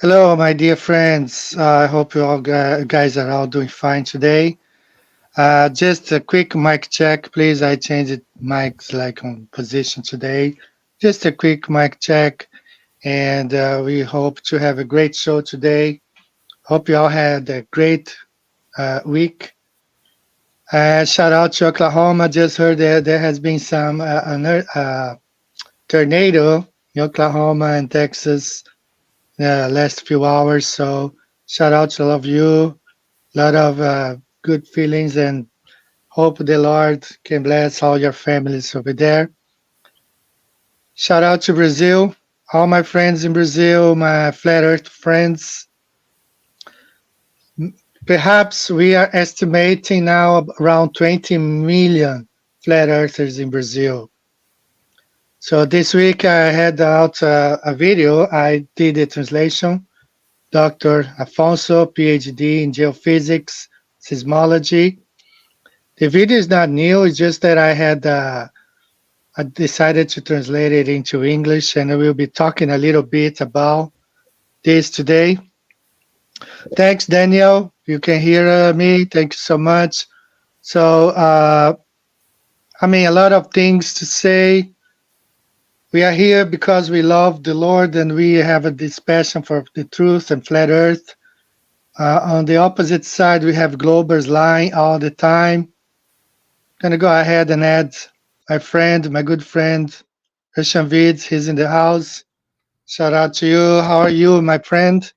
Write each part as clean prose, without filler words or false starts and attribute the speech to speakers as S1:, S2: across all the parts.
S1: Hello, my dear friends. I hope you all guys are all doing fine today. Just a quick mic check, please. I changed mics like on position today. Just a quick mic check, and we hope to have a great show today. Hope you all had a great week. Shout out to Oklahoma. Just heard that there has been some tornado in Oklahoma and Texas last few hours. So shout out to all of you. Lot of good feelings and hope the Lord can bless all your families over there. Shout out to Brazil, all my friends in Brazil, my flat earth friends. Perhaps we are estimating now around 20 million flat earthers in Brazil. So this week I had out a video. I did a translation. Dr. Afonso, PhD in geophysics, seismology. The video is not new. It's just that I decided to translate it into English, and I will be talking a little bit about this today. Thanks, Daniel. You can hear me. Thank you so much. So, a lot of things to say. We are here because we love the Lord and we have this passion for the truth and flat Earth. On the opposite side, we have Globers lying all the time. Gonna go ahead and add my good friend, RUSSIANVIDS. He's in the house. Shout out to you. How are you, my friend?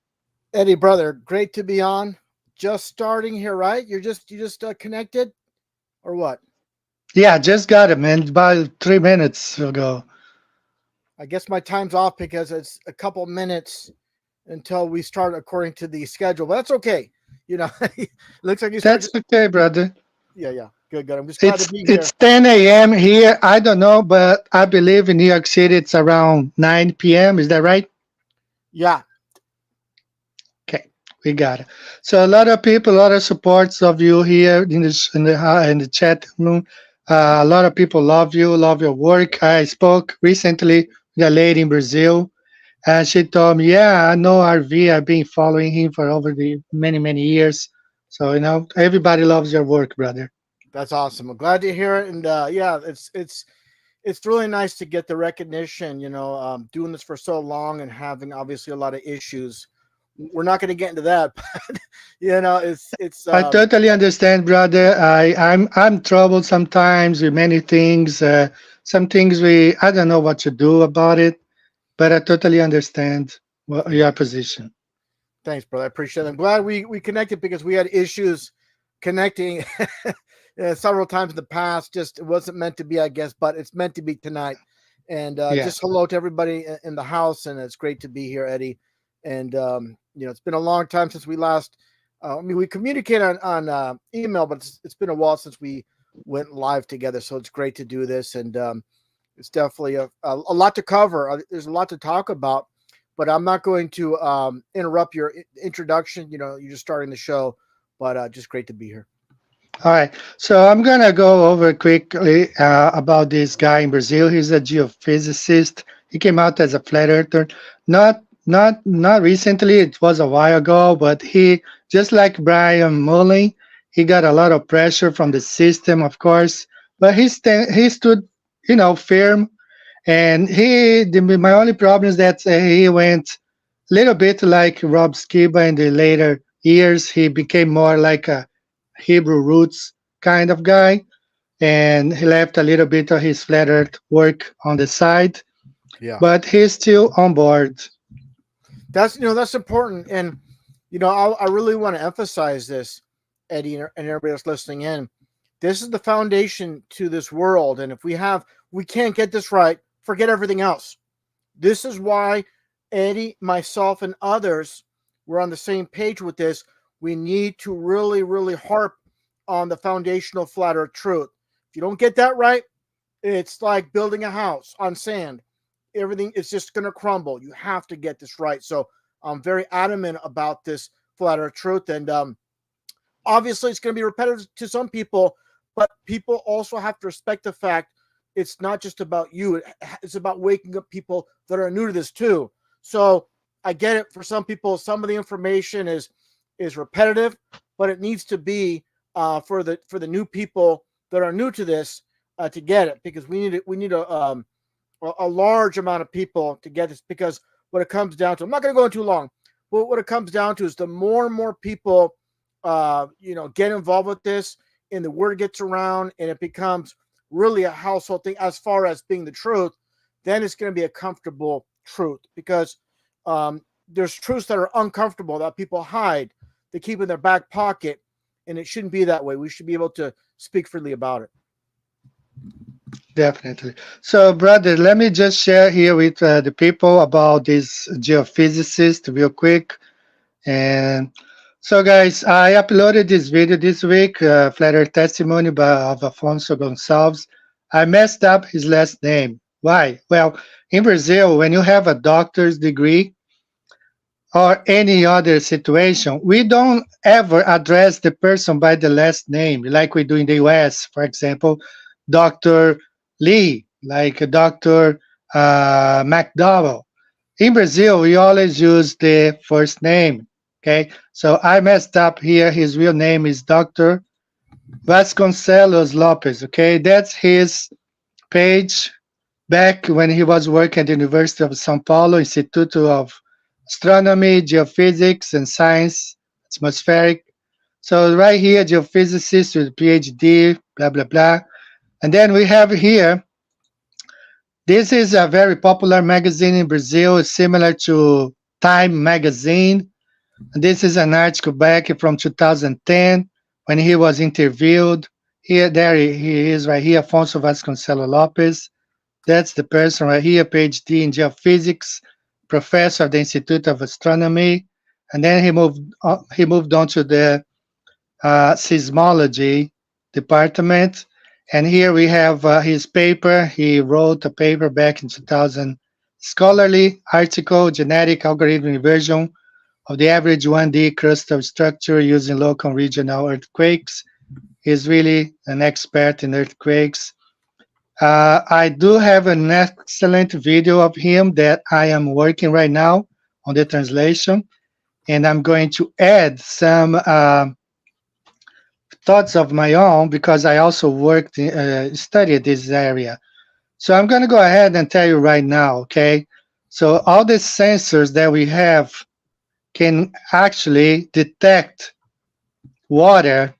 S2: Eddie, brother, great to be on. Just starting here, right? You just connected, or what?
S1: Yeah, just got it, man. About 3 minutes ago.
S2: I guess my time's off because it's a couple minutes until we start according to the schedule. But that's okay. You know, looks like you
S1: That's
S2: started.
S1: okay, brother.
S2: Yeah, yeah, good, good. I'm just glad to
S1: It's
S2: be
S1: it's
S2: here.
S1: 10 a.m. here. I don't know, but I believe in New York City it's around 9 p.m. Is that right?
S2: Yeah,
S1: Okay, we got it. So a lot of people, a lot of supports of you here in the chat room. A lot of people love you, love your work. I spoke recently with a lady in Brazil, and she told me, "Yeah, I know RV. I've been following him for over the many years. So everybody loves your work, brother."
S2: that's awesome. I'm glad to hear it. And yeah, it's really nice to get the recognition. Doing this for so long and having obviously a lot of issues. We're not going to get into that, but it's
S1: I totally understand, brother. I'm troubled sometimes with many things. Some things I don't know what to do about it, but I totally understand your position.
S2: Thanks, brother. I appreciate it. I'm glad we connected because we had issues connecting several times in the past. Just it wasn't meant to be, I guess, but it's meant to be tonight. And
S1: Yeah,
S2: just hello to everybody in the house, and it's great to be here, Eddie. And it's been a long time since we last. We communicate on email, but it's been a while since we went live together. So it's great to do this, and it's definitely a lot to cover. There's a lot to talk about, but I'm not going to interrupt your introduction. You're just starting the show, but just great to be here.
S1: all right. So I'm gonna go over quickly about this guy in Brazil. He's a geophysicist. He came out as a flat earther, not recently. It was a while ago, but he just like Brian Mullen, he got a lot of pressure from the system, of course. But he stood, firm. And my only problem is that he went a little bit like Rob Skiba in the later years. He became more like a Hebrew roots kind of guy, and he left a little bit of his flat earth work on the side,
S2: Yeah,
S1: but he's still on board.
S2: that's important, and I really want to emphasize this, Eddie, and everybody else listening in. This is the foundation to this world, and if we can't get this right, forget everything else. This is why Eddie, myself, and others were on the same page with this. We need to really, really harp on the foundational flat earth truth. If you don't get that right, it's like building a house on sand. Everything is just going to crumble. You have to get this right. So I'm very adamant about this flat earth truth. And obviously, it's going to be repetitive to some people, but people also have to respect the fact it's not just about you. It's about waking up people that are new to this too. So I get it. For some people, some of the information is repetitive, but it needs to be for the new people that are new to this to get it, because we need a large amount of people to get this, because what it comes down to, I'm not going to go in too long, but what it comes down to is the more and more people get involved with this, and the word gets around, and it becomes really a household thing as far as being the truth, then it's going to be a comfortable truth, because there's truths that are uncomfortable that people hide, they keep in their back pocket, and it shouldn't be that way. We should be able to speak freely about it.
S1: Definitely. So, brother, let me just share here with the people about this geophysicist real quick. And so, guys, I uploaded this video this week, Flat Earth Testimony of Afonso Gonçalves. I messed up his last name. Why? Well, in Brazil, when you have a doctor's degree or any other situation, we don't ever address the person by the last name like we do in the US, for example, Dr. Lee, like Dr. McDowell. In Brazil, we always use the first name. Okay, so I messed up here. His real name is Dr. Vasconcelos Lopez. Okay, that's his page back when he was working at the University of São Paulo, Instituto of Astronomy, Geophysics, and Science, Atmospheric. So right here, geophysicist with PhD, blah, blah, blah. And then we have here, this is a very popular magazine in Brazil. It's similar to Time magazine. And this is an article back from 2010 when he was interviewed. Here, there he is right here, Afonso Vasconcelos Lopes. That's the person right here, PhD in geophysics, professor of the Institute of Astronomy. And then he moved on to the seismology department. And here we have his paper. He wrote a paper back in 2000, scholarly article, genetic algorithm inversion of the average 1D crustal structure using local and regional earthquakes. He's really an expert in earthquakes. I do have an excellent video of him that I am working right now on the translation, and I'm going to add some thoughts of my own because I also studied this area. So I'm going to go ahead and tell you right now, okay? So all the sensors that we have can actually detect water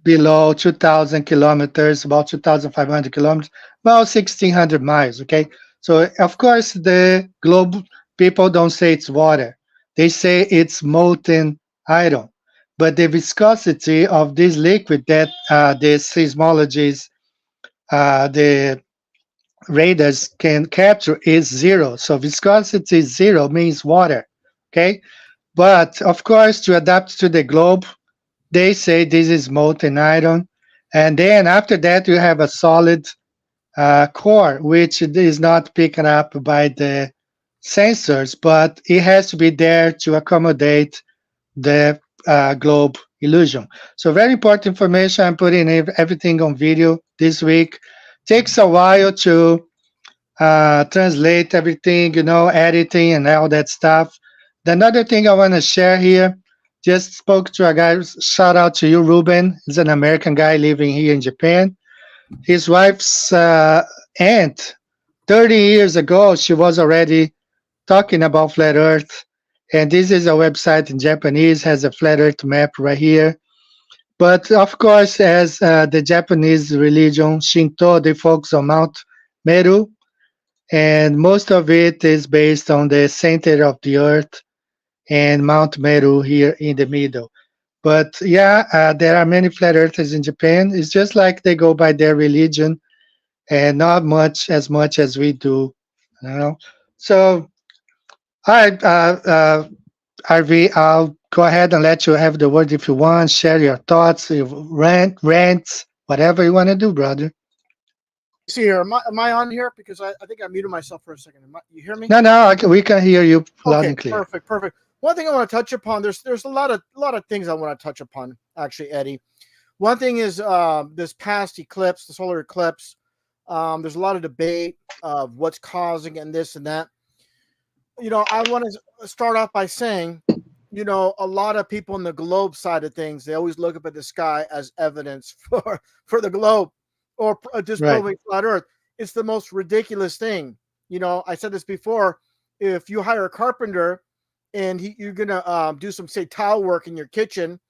S1: below 2,000 kilometers, about 2,500 kilometers, about 1,600 miles, okay? So, of course, the globe people don't say it's water. They say it's molten iron. But the viscosity of this liquid that the seismologists, the radars can capture is zero. So viscosity is zero means water, okay? But, of course, to adapt to the globe, they say this is molten iron. And then after that, you have a solid core, which is not picked up by the sensors, but it has to be there to accommodate the globe illusion. So very important information. I'm putting everything on video this week. Takes a while to translate everything, editing and all that stuff. The another thing I want to share here, just spoke to a guy, shout out to you, Ruben. He's an American guy living here in Japan. His wife's aunt, 30 years ago, she was already talking about flat earth. And this is a website in Japanese, has a flat earth map right here. But of course, as the Japanese religion, Shinto, they focus on Mount Meru, and most of it is based on the center of the earth and Mount Meru here in the middle. But yeah, there are many flat earthers in Japan. It's just like they go by their religion and not much as we do, you know. So, all right, RV, I'll go ahead and let you have the word if you want. Share your thoughts, your rants, whatever you want to do, brother.
S2: See here, am I on here? Because I think I muted myself for a second. You hear me?
S1: No, we can hear you loud
S2: Okay,
S1: and clear.
S2: perfect. One thing I want to touch upon. There's a lot of things I want to touch upon. Actually, Eddie. One thing is this past eclipse, the solar eclipse. There's a lot of debate of what's causing and this and that. I want to start off by saying, a lot of people in the globe side of things, they always look up at the sky as evidence for the globe or just
S1: Right.
S2: proving flat Earth. It's the most ridiculous thing. I said this before. If you hire a carpenter and you're gonna do some say tile work in your kitchen,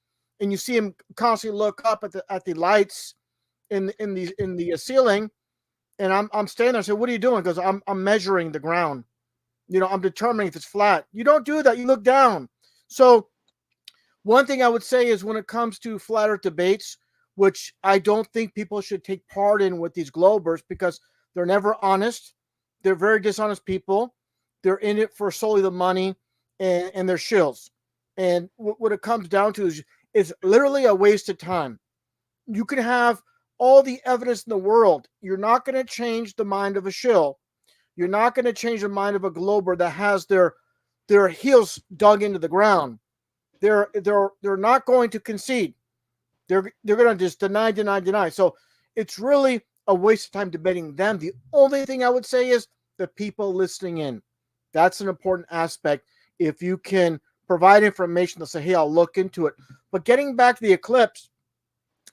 S2: and you see him constantly look up at the lights in the ceiling, and I'm standing there and say, "What are you doing?" Because I'm measuring the ground. I'm determining if it's flat. You don't do that. You look down. So one thing I would say is when it comes to flat earth debates, which I don't think people should take part in with these globers because they're never honest. They're very dishonest people. They're in it for solely the money and they're shills. And what it comes down to is literally a waste of time. You can have all the evidence in the world. You're not going to change the mind of a shill. You're not going to change the mind of a glober that has their heels dug into the ground. They're not going to concede. They're going to just deny, deny, deny. So it's really a waste of time debating them. The only thing I would say is the people listening in. That's an important aspect. If you can provide information, they'll say, "Hey, I'll look into it." But getting back to the eclipse,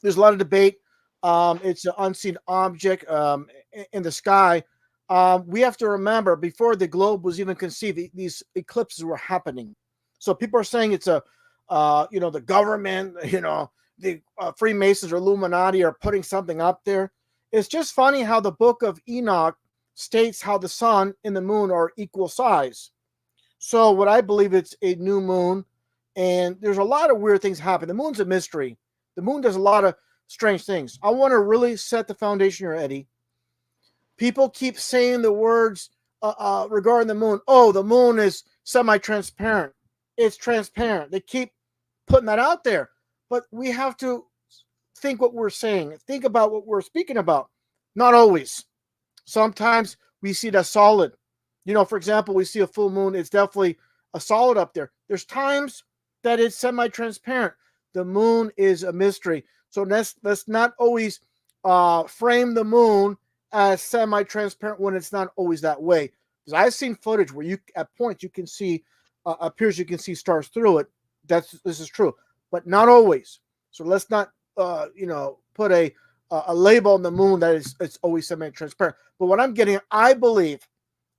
S2: there's a lot of debate. It's an unseen object in the sky. We have to remember before the globe was even conceived, these eclipses were happening. So people are saying it's the government, the Freemasons or Illuminati are putting something up there. It's just funny how the book of Enoch states how the sun and the moon are equal size. So what I believe it's a new moon, and there's a lot of weird things happen. The moon's a mystery. The moon does a lot of strange things. I want to really set the foundation here, Eddie. People keep saying the words regarding the moon. Oh, the moon is semi-transparent. It's transparent. They keep putting that out there. But we have to think what we're saying. Think about what we're speaking about. Not always. Sometimes we see that solid. For example, we see a full moon. It's definitely a solid up there. There's times that it's semi-transparent. The moon is a mystery. So let's not always frame the moon as semi-transparent when it's not always that way. Because I've seen footage where at points you can see appears you can see stars through it. This is true, but not always. So let's not put a label on the moon that it's always semi-transparent. But what I'm getting, I believe,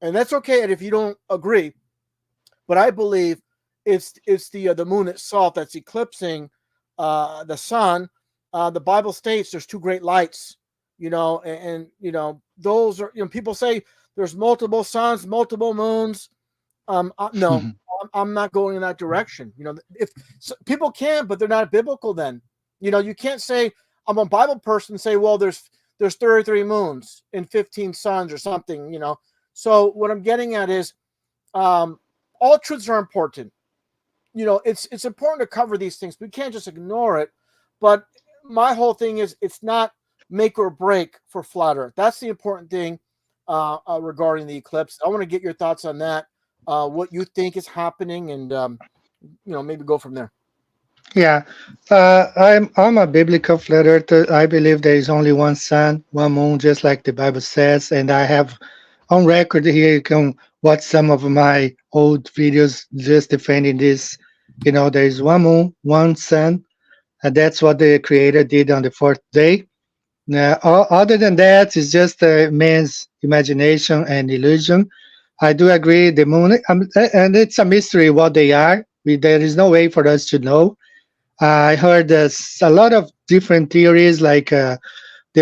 S2: and that's okay if you don't agree, but I believe it's the moon itself that's eclipsing the sun. The Bible states there's two great lights. And those are, people say there's multiple suns, multiple moons. No, I'm not going in that direction. If people can, but they're not biblical, then, you can't say I'm a Bible person and say, well, there's 33 moons and 15 suns or something, So what I'm getting at is, all truths are important. It's important to cover these things. We can't just ignore it. But my whole thing is it's not make or break for flat Earth. That's the important thing regarding the eclipse. I want to get your thoughts on that, what you think is happening, and maybe go from there.
S1: Yeah, I'm a biblical flat earther. I believe there is only one sun, one moon, just like the Bible says. And I have on record here. You can watch some of my old videos just defending this. There is one moon, one sun, and that's what the Creator did on the fourth day. Now, other than that, it's just man's imagination and illusion. I do agree. The moon, and it's a mystery what they are. There is no way for us to know. I heard a lot of different theories, like the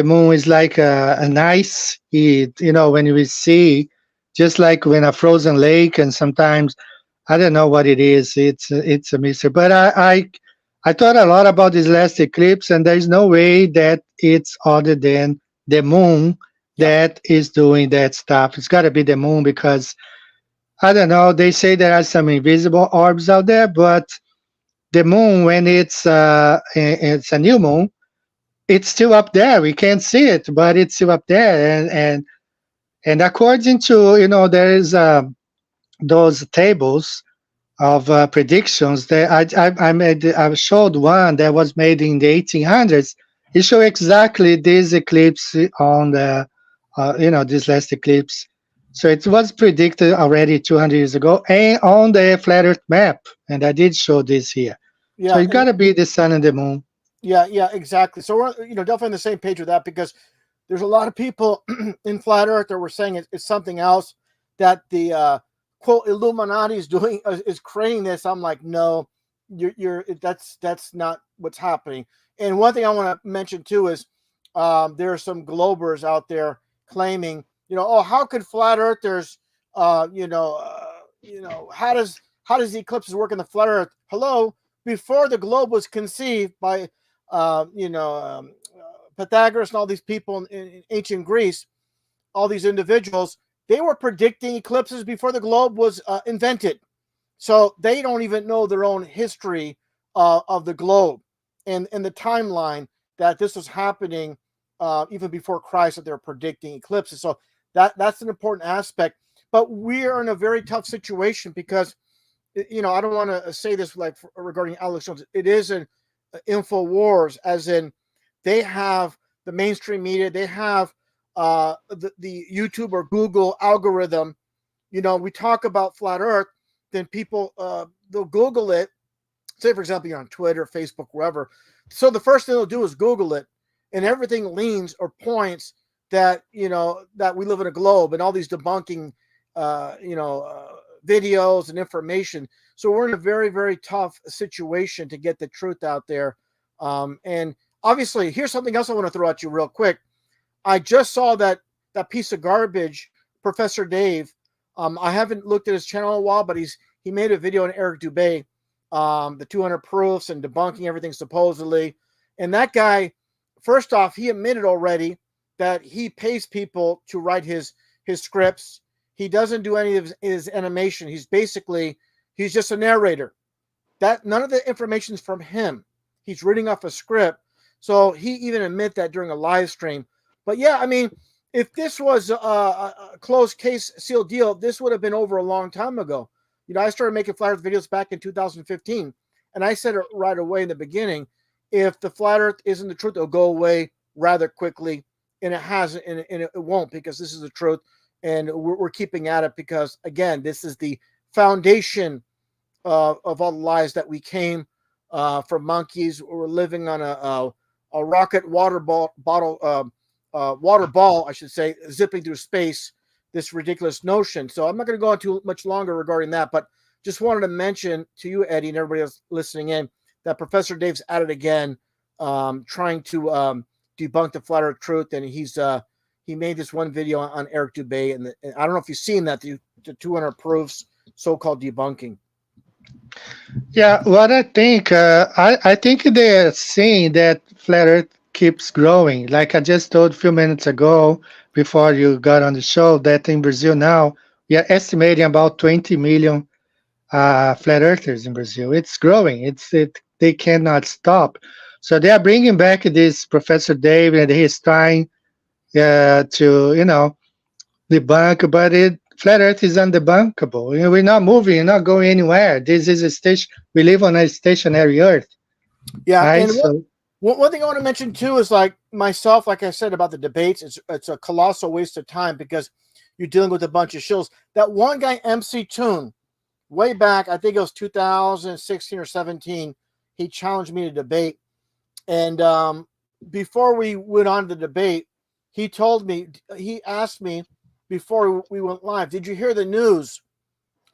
S1: moon is like an ice. When we see, just like when a frozen lake, and sometimes I don't know what it is. It's a mystery. But I thought a lot about this last eclipse, and there's no way that it's other than the moon
S2: Yep.
S1: that is doing that stuff. It's got to be the moon because I don't know. They say there are some invisible orbs out there, but the moon, when it's a new moon, it's still up there. We can't see it, but it's still up there. And according to there is those tables of predictions that I showed one that was made in the 1800s. It showed exactly this eclipse on the this last eclipse. So it was predicted already 200 years ago and on the flat Earth map. And I did show this here. So
S2: Yeah,
S1: it got to be the sun and the moon.
S2: yeah, exactly. So we're definitely on the same page with that, because there's a lot of people in flat Earth that were saying it's something else, that the quote Illuminati is doing, is creating this. I'm like, no, that's not what's happening. And one thing I want to mention too is there are some globers out there claiming, oh, how could flat earthers, how does the eclipses work in the flat Earth? Hello, before the globe was conceived by uh, you know um, Pythagoras and all these people in ancient Greece, all these individuals, they were predicting eclipses before the globe was invented. So they don't even know their own history of the globe and the timeline that this was happening even before Christ, that they're predicting eclipses. So that's an important aspect. But we are in a very tough situation because, I don't want to say this like regarding Alex Jones. It is an info wars, as in they have the mainstream media, they have the YouTube or Google algorithm. We talk about flat Earth, then people they'll Google it. Say, for example, you're on Twitter, Facebook, wherever. So the first thing they'll do is Google it, and everything leans or points that that we live in a globe, and all these debunking, videos and information. So we're in a very, very tough situation to get the truth out there. And obviously, here's something else I want to throw at you real quick. I just saw that piece of garbage, Professor Dave. I haven't looked at his channel in a while, but he made a video on Eric Dubay, the 200 proofs and debunking everything supposedly. And that guy, first off, he admitted already that he pays people to write his scripts. He doesn't do any of his animation. He's just a narrator. That none of the information is from him. He's reading off a script. So he even admit that during a live stream. But yeah, I mean, if this was a closed case, sealed deal, this would have been over a long time ago. I started making flat Earth videos back in 2015, and I said it right away in the beginning. If the flat Earth isn't the truth, it'll go away rather quickly, and it hasn't, and it won't, because this is the truth, and we're keeping at it because, again, this is the foundation of all the lies that we came from monkeys. We're living on a rocket water ball, I should say, zipping through space. This ridiculous notion. So I'm not going to go on too much longer regarding that, but just wanted to mention to you, Eddie, and everybody else listening in, that Professor Dave's at it again, trying to debunk the flat Earth truth, and he made this one video on Eric Dubay, and I don't know if you've seen that, the 200 proofs, so-called debunking.
S1: Yeah, what I think they're seeing that flat Earth keeps growing. Like I just told a few minutes ago before you got on the show, that in Brazil now we are estimating about 20 million flat earthers in Brazil. It's growing. They cannot stop. So they are bringing back this Professor Dave, and he's trying to debunk, but flat Earth is undebunkable. We're not moving, we're not going anywhere. This is a station. We live on a stationary Earth.
S2: Yeah,
S1: Right?
S2: and
S1: So
S2: one thing I want to mention too is, like myself, like I said about the debates, it's a colossal waste of time because you're dealing with a bunch of shills. That one guy, MC Toon, way back, I think it was 2016 or 17, he challenged me to debate. And before we went on to the debate, he asked me before we went live, did you hear the news?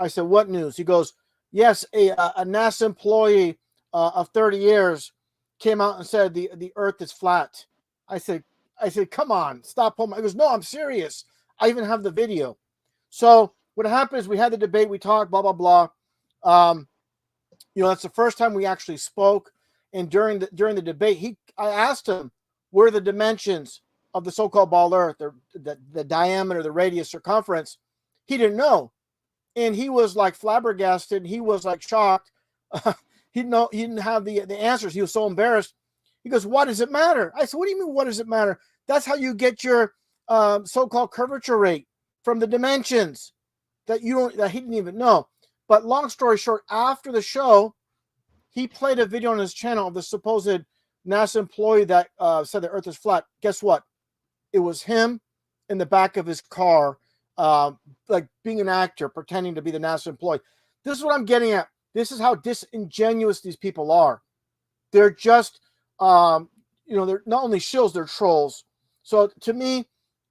S2: I said, what news? He goes, yes, a NASA employee of 30 years came out and said the Earth is flat. I said, come on, stop home. He goes, no, I'm serious. I even have the video. So what happened is we had the debate, we talked, blah, blah, blah. That's the first time we actually spoke. And during the debate, I asked him, where are the dimensions of the so-called ball Earth, or the diameter, the radius, circumference? He didn't know. And he was like flabbergasted. He was like shocked. He didn't have the answers. He was so embarrassed. He goes, what does it matter? I said, what do you mean, what does it matter? That's how you get your so-called curvature rate, from the dimensions that he didn't even know. But long story short, after the show, he played a video on his channel of the supposed NASA employee that said the Earth is flat. Guess what? It was him in the back of his car like being an actor, pretending to be the NASA employee. This is what I'm getting at. This is how disingenuous these people are. They're just, they're not only shills, they're trolls. So to me,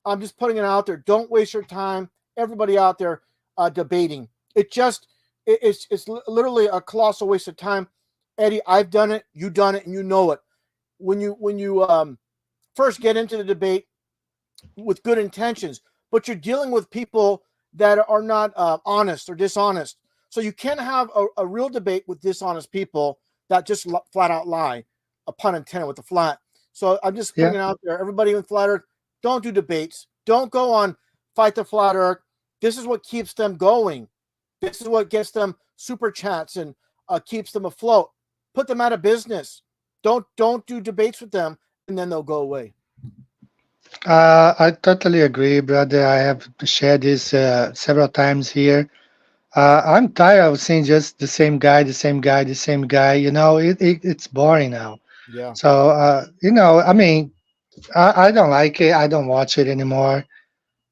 S2: I'm just putting it out there. Don't waste your time, everybody out there, debating. It's literally a colossal waste of time. Eddie, I've done it, you've done it, and you know it. When you first get into the debate with good intentions, but you're dealing with people that are not honest or dishonest. So you can't have a real debate with dishonest people that just flat out lie, a pun intended with the flat. So I'm just putting
S1: Yeah.
S2: it out there. Everybody in Flat Earth, don't do debates. Don't go on Fight the Flat Earth. This is what keeps them going. This is what gets them super chats and keeps them afloat. Put them out of business. Don't do debates with them, and then they'll go away.
S1: I totally agree, brother. I have shared this several times here. I'm tired of seeing just the same guy, the same guy, the same guy. It's boring now.
S2: Yeah.
S1: So, I mean, I don't like it. I don't watch it anymore.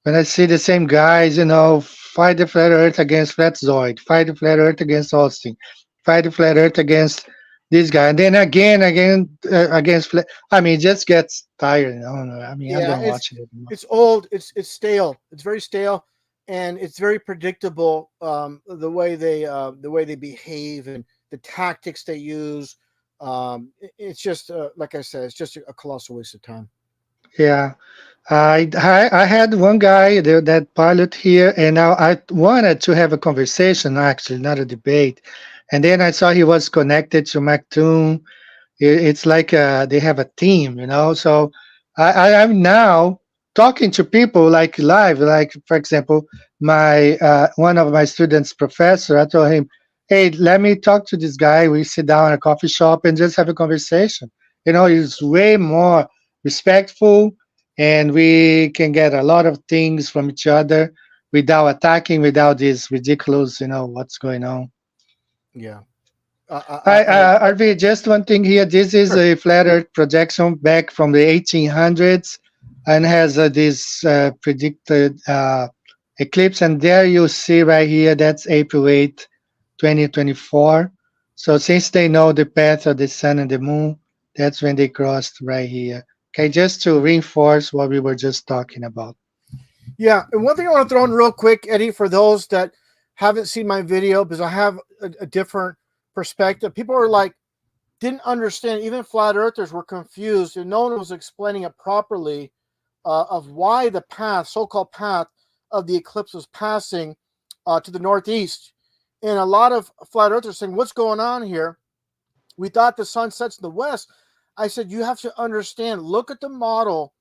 S1: When I see the same guys, fight the flat Earth against Flatzoid, fight the flat Earth against Austin, fight the flat Earth against this guy, and then again against flat. I mean, it just gets tired. No, I mean, I
S2: Yeah,
S1: don't watch it anymore.
S2: it's old. It's stale. It's very stale, and it's very predictable. The way they behave and the tactics they use. It's just like I said, it's just a colossal waste of time.
S1: Yeah. I had one guy, that pilot here, and now I wanted to have a conversation, actually, not a debate. And then I saw he was connected to Mactoon. It's like they have a team, So I'm now talking to people like live, like for example, my one of my students' professor. I told him, "Hey, let me talk to this guy. We sit down at a coffee shop and just have a conversation." He's way more respectful, and we can get a lot of things from each other without attacking, without this ridiculous, what's going on.
S2: Yeah.
S1: RV, just one thing here. This is
S2: Sure.
S1: a flat Earth projection back from the 1800s and has this predicted eclipse. And there you see right here, that's April 8th, 2024. So since they know the path of the sun and the moon, that's when they crossed right here. Okay, just to reinforce what we were just talking about.
S2: Yeah, and one thing I want to throw in real quick, Eddie, for those that haven't seen my video, because I have a different perspective. People are like, didn't understand. Even flat earthers were confused, and no one was explaining it properly of why the path, so-called path, of the eclipse was passing to the northeast. And a lot of flat earthers saying, "What's going on here? We thought the sun sets in the west." I said, "You have to understand. Look at the model,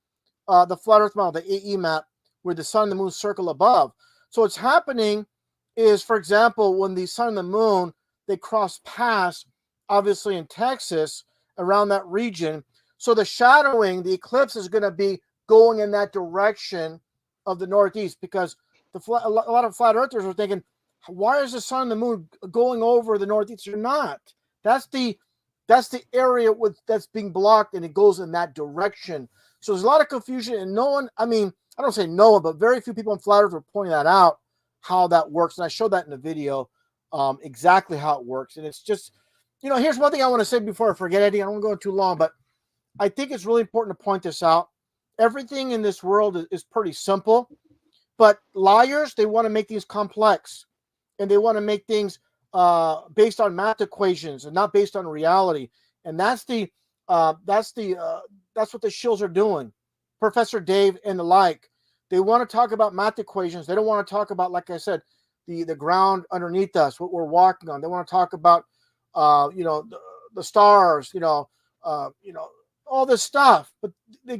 S2: the flat Earth model, the AE map, where the sun and the moon circle above. So what's happening is, for example, when the sun and the moon they cross paths, obviously in Texas, around that region. So the shadowing, the eclipse is going to be going in that direction of the northeast because a lot of flat earthers are thinking, why is the sun and the moon going over the northeast? They're not. That's the that's the area that's being blocked, and it goes in that direction. So there's a lot of confusion, and no one. I mean, I don't say no one, but very few people in flat Earth were pointing that out how that works, and I showed that in the video exactly how it works. And it's just, here's one thing I want to say before I forget, Eddie. I don't want to go too long, but I think it's really important to point this out. Everything in this world is pretty simple, but liars, they want to make things complex, and they want to make things based on math equations and not based on reality. And that's what the shills are doing. Professor Dave and the like. They want to talk about math equations. They don't want to talk about, like I said, the ground underneath us, what we're walking on. They want to talk about, the stars, all this stuff. But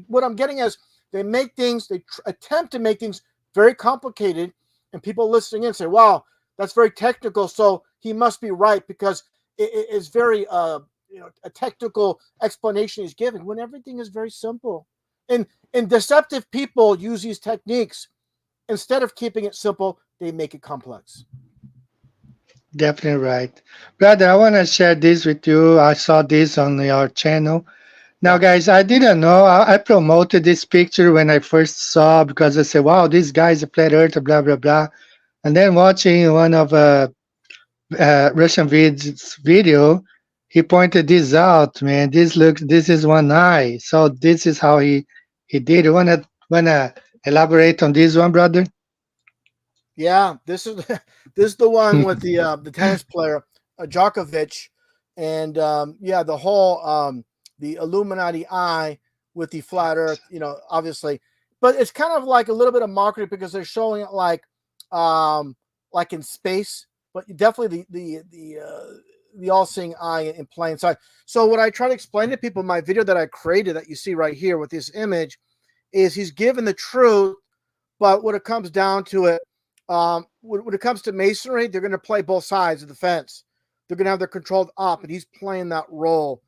S2: what I'm getting is they make things, attempt to make things very complicated, and people listening in say, "Wow, that's very technical. So he must be right because it's very, a technical explanation he's giving." When everything is very simple, and deceptive people use these techniques instead of keeping it simple. They make it complex.
S1: Definitely right. Brother, I want to share this with you. I saw this on your channel. Now,
S2: Yeah.
S1: guys, I didn't know. I promoted this picture when I first saw because I said, "Wow, this guy's a flat earther," blah blah blah. And then watching one of Russian Vid's video, he pointed this out. Man, this is one eye. So this is how he did. You wanna elaborate on this one, brother?
S2: Yeah, this is this is the one with the tennis player Djokovic, and yeah, the whole the Illuminati eye with the flat Earth. You know, obviously, but it's kind of like a little bit of mockery because they're showing it like in space, but definitely the all-seeing eye in plain sight. So what I try to explain to people in my video that I created that you see right here with this image is he's given the truth, but when it comes down to it, when it comes to masonry, they're going to play both sides of the fence. They're going to have their controlled op, and he's playing that role.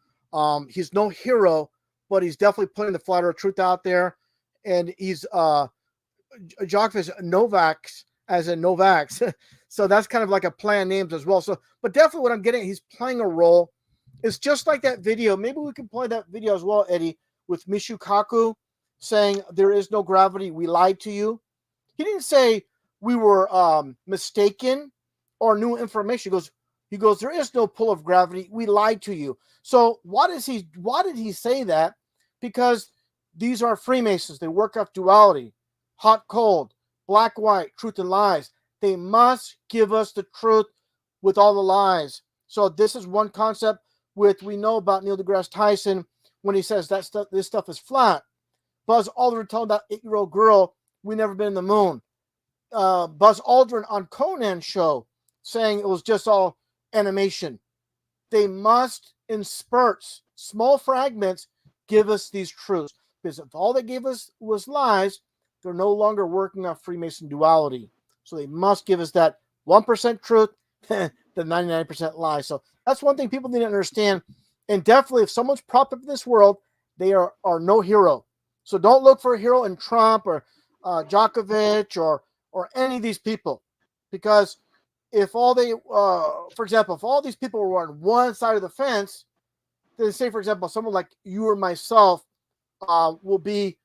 S2: He's no hero, but he's definitely putting the flat earth truth out there. And he's Djokovic Novaks as in Novaks. So that's kind of like a play on names as well. So, but definitely what I'm getting, he's playing a role. It's just like that video. Maybe we can play that video as well, Eddie, with Mishu Kaku saying there is no gravity. We lied to you. He didn't say we were mistaken or new information. He goes, there is no pull of gravity. We lied to you. So why did he say that? Because these are Freemasons. They work off duality, hot, cold, black, white, truth and lies. They must give us the truth with all the lies. So this is one concept we know about Neil deGrasse Tyson when he says this stuff is flat. Buzz Aldrin told that 8-year-old girl, we never been in the moon. Buzz Aldrin on Conan's show saying it was just all animation. They must, in spurts, small fragments, give us these truths. Because if all they gave us was lies, they're no longer working on Freemason duality. So they must give us that 1% truth, the 99% lie. So that's one thing people need to understand. And definitely, if someone's propped up in this world, they are no hero. So don't look for a hero in Trump or Djokovic or any of these people, because if all they, for example, if all these people were on one side of the fence, then say, for example, someone like you or myself will be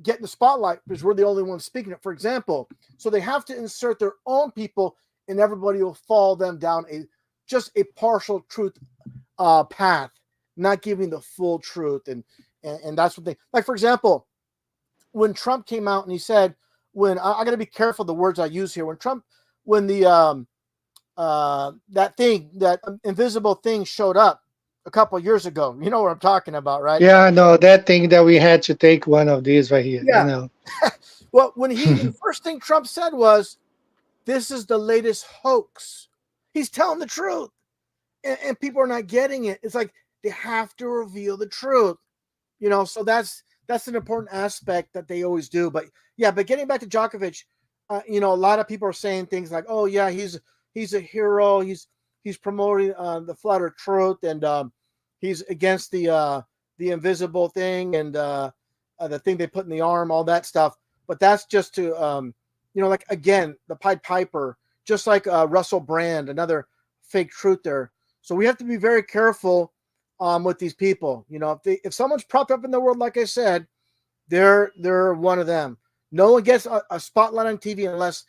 S2: getting the spotlight because we're the only ones speaking it, for example. So they have to insert their own people, and everybody will fall them down just a partial truth path, not giving the full truth. And that's what they, like, for example, when Trump came out and he said, I got to be careful the words I use here. When the that invisible thing showed up a couple of years ago, you know what I'm talking about, right?
S1: Yeah, I know that thing that we had to take one of these right here. I
S2: Yeah.
S1: know.
S2: Well, the first thing Trump said was, "This is the latest hoax." He's telling the truth, and people are not getting it. It's like they have to reveal the truth, So that's an important aspect that they always do. But yeah, but getting back to Djokovic, a lot of people are saying things like, "Oh yeah, he's a hero. He's promoting the flat earth truth, and he's against the invisible thing and the thing they put in the arm, all that stuff." But that's just to like, again, the Pied Piper, just like Russell Brand, another fake truth there. So we have to be very careful with these people. If someone's propped up in the world, like I said, they're one of them. No one gets a spotlight on TV unless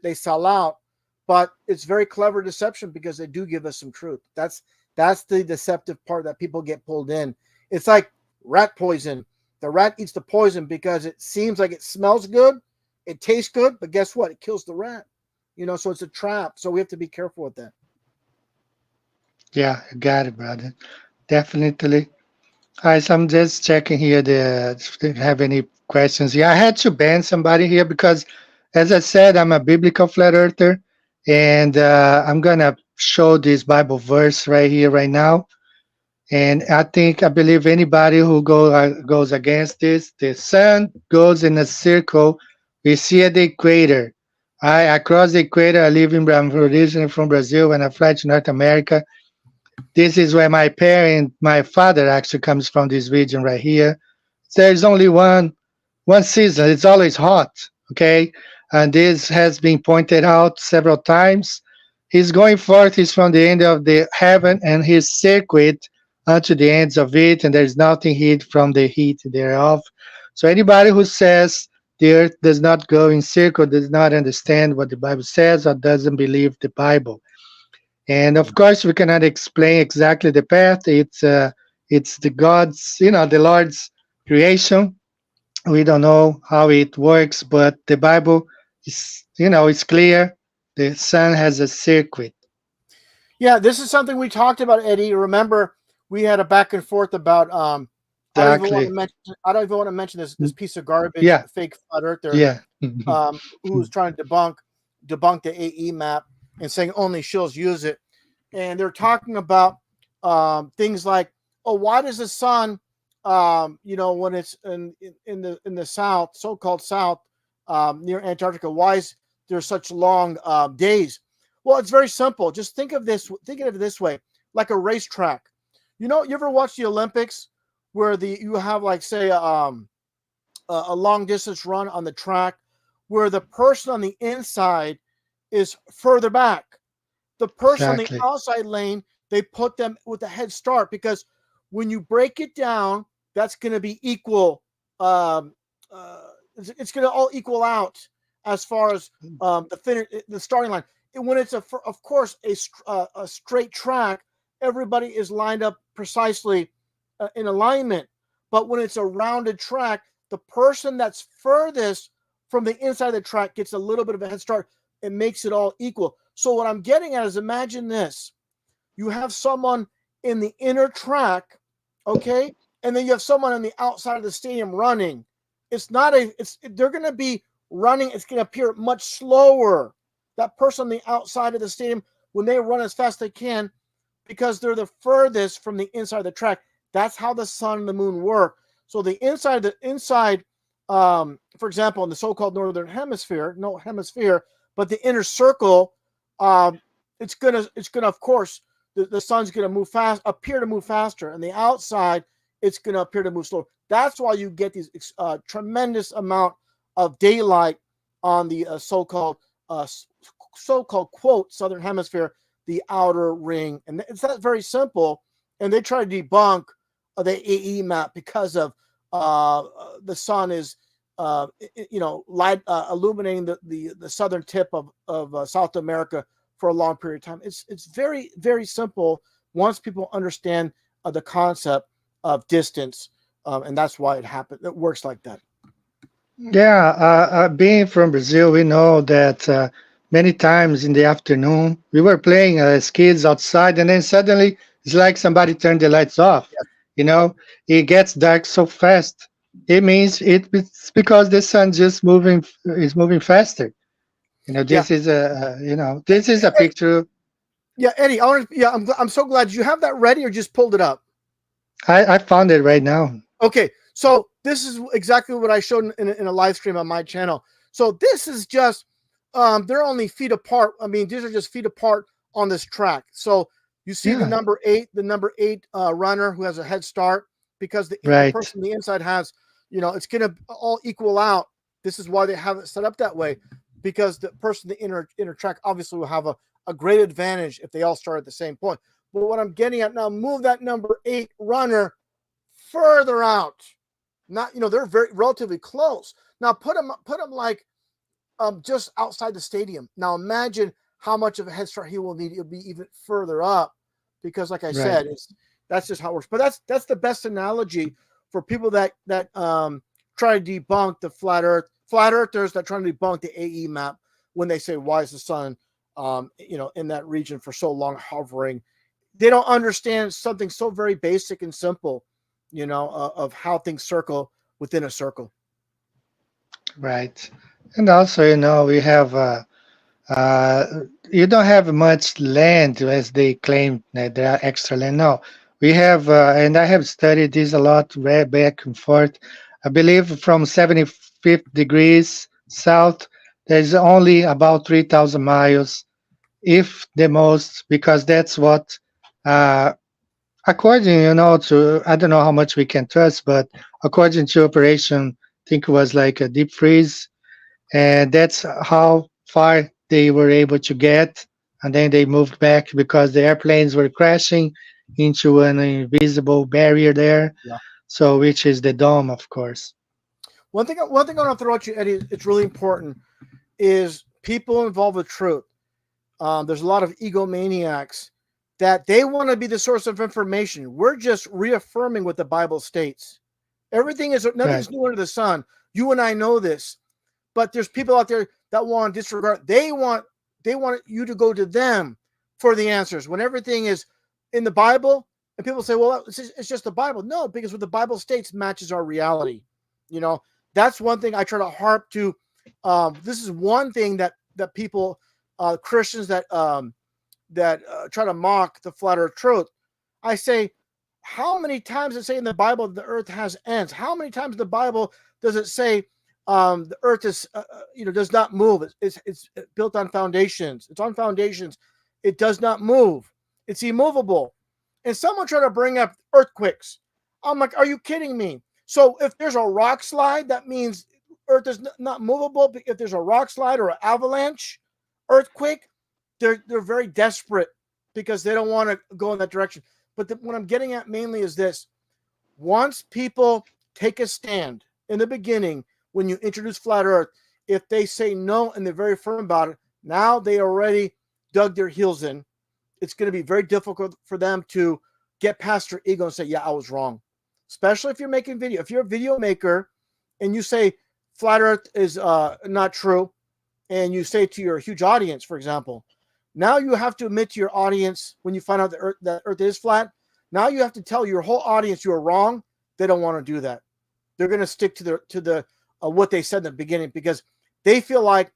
S2: they sell out. But it's very clever deception because they do give us some truth. That's the deceptive part that people get pulled in. It's like rat poison. The rat eats the poison because it seems like it smells good, it tastes good, but guess what? It kills the rat. So it's a trap. So we have to be careful with that.
S1: Yeah, I got it, brother. Definitely. Guys, I'm just checking here if they have any questions here. I had to ban somebody here because, as I said, I'm a biblical flat earther, and I'm gonna show this Bible verse right here, right now. And I believe anybody who goes against this, the sun goes in a circle. We see at the equator. I cross the equator. I'm originally from Brazil. When I fly to North America, this is where my father actually comes from, this region right here. There's only one season. It's always hot, okay? And this has been pointed out several times. He's going forth. He's from the end of the heaven, and his circuit unto the ends of it, and there is nothing hid from the heat thereof. So anybody who says the earth does not go in circle does not understand what the Bible says or doesn't believe the Bible. And of course, we cannot explain exactly the path. It's the God's, the Lord's creation. We don't know how it works, but the Bible is, it's clear. The sun has a circuit.
S2: Yeah, this is something we talked about, Eddie. Remember, we had a back and forth about I don't even want to
S1: Exactly.
S2: mention I don't even want to mention this piece of garbage,
S1: Yeah.
S2: fake flat earther,
S1: Yeah.
S2: who was trying to debunk the AE map and saying only shills use it. And they're talking about things like, oh, why does the sun, when it's in the south, so-called south, near Antarctica, why is there such long days? Well, it's very simple. Just think of it this way, like a racetrack. You ever watch the Olympics where you have, like, say, a long distance run on the track where the person on the inside is further back. The person on the
S1: Exactly.
S2: outside lane, they put them with a head start, because when you break it down, that's going to be equal. Um, it's going to all equal out as far as the starting line. And when it's of course a straight track, everybody is lined up precisely in alignment. But when it's a rounded track, the person that's furthest from the inside of the track gets a little bit of a head start. It makes it all equal. So what I'm getting at is, imagine this: you have someone in the inner track, okay, and then you have someone on the outside of the stadium running. They're going to be running. It's going to appear much slower. That person on the outside of the stadium, when they run as fast as they can, because they're the furthest from the inside of the track. That's how the sun and the moon work. So the inside, for example, in the so-called northern hemisphere, no hemisphere, but the inner circle, it's gonna, of course, the sun's gonna appear to move faster, and the outside, it's gonna appear to move slower. That's why you get these tremendous amount of daylight on the so-called quote southern hemisphere, the outer ring, and it's that very simple. And they try to debunk the AE map because of the sun is light illuminating the southern tip of South America for a long period of time. It's very, very simple once people understand the concept of distance, and that's why it works like that.
S1: Yeah, being from Brazil, we know that many times in the afternoon we were playing as kids outside, and then suddenly it's like somebody turned the lights off.
S2: Yes.
S1: You know, it gets dark so fast. It means it's because the sun just is moving faster.
S2: Yeah.
S1: This is a picture.
S2: Yeah, Eddie. I'm so glad. Did you have that ready or just pulled it up?
S1: I found it right now.
S2: Okay, so this is exactly what I showed in a live stream on my channel. So this is just, they're only feet apart. I mean, these are just feet apart on this track. So you see
S1: Yeah,
S2: the number eight runner who has a head start, because the
S1: right.
S2: person on the inside has, it's going to all equal out. This is why they have it set up that way, because the person in the inner track obviously will have a great advantage if they all start at the same point. But what I'm getting at now, move that number 8 runner further out. Not, they're very relatively close. Now put them like just outside the stadium. Now imagine how much of a head start he will need. It'll be even further up, because, like I
S1: Right.
S2: said, that's just how it works. But that's the best analogy for people that try to debunk the flat earthers that try to debunk the AE map when they say, why is the sun in that region for so long hovering? They don't understand something so very basic and simple, of how things circle within a circle.
S1: Right. And also, we have uh, you don't have much land as they claim that there are extra land. No, we have, and I have studied this a lot, back and forth. I believe from 75th degrees south, there's only about 3,000 miles, if the most, because that's what, uh, according, to, I don't know how much we can trust, but according to Operation, I think it was like a deep freeze, and that's how far they were able to get. And then they moved back because the airplanes were crashing, into an invisible barrier there.
S2: Yeah.
S1: So, which is the dome, of course.
S2: One thing I want to throw at you, Eddie, it's really important is people involved with truth. There's a lot of egomaniacs that they want to be the source of information. We're just reaffirming what the Bible states. Nothing's
S1: Right.
S2: new under the sun. You and I know this, but there's people out there that want to disregard. They want you to go to them for the answers when everything is in the Bible. And people say, "Well, it's just the Bible." No, because what the Bible states matches our reality. You know, that's one thing I try to harp to. This is one thing that people, Christians that try to mock the flat Earth truth. I say, how many times does it say in the Bible the Earth has ends? How many times in the Bible does it say the Earth is does not move? It's built on foundations. It's on foundations. It does not move. It's immovable. And someone tried to bring up earthquakes. I'm like, are you kidding me? So if there's a rock slide, that means Earth is not movable. If there's a rock slide or an avalanche, earthquake, they're very desperate because they don't want to go in that direction. But what I'm getting at mainly is this: once people take a stand in the beginning, when you introduce flat Earth, if they say no and they're very firm about it, now they already dug their heels in. It's going to be very difficult for them to get past their ego and say, "Yeah, I was wrong." Especially if you're making video. If you're a video maker and you say flat Earth is not true, and you say to your huge audience, for example, now you have to admit to your audience when you find out that Earth is flat. Now you have to tell your whole audience you are wrong. They don't want to do that. They're going to stick to the what they said in the beginning because they feel like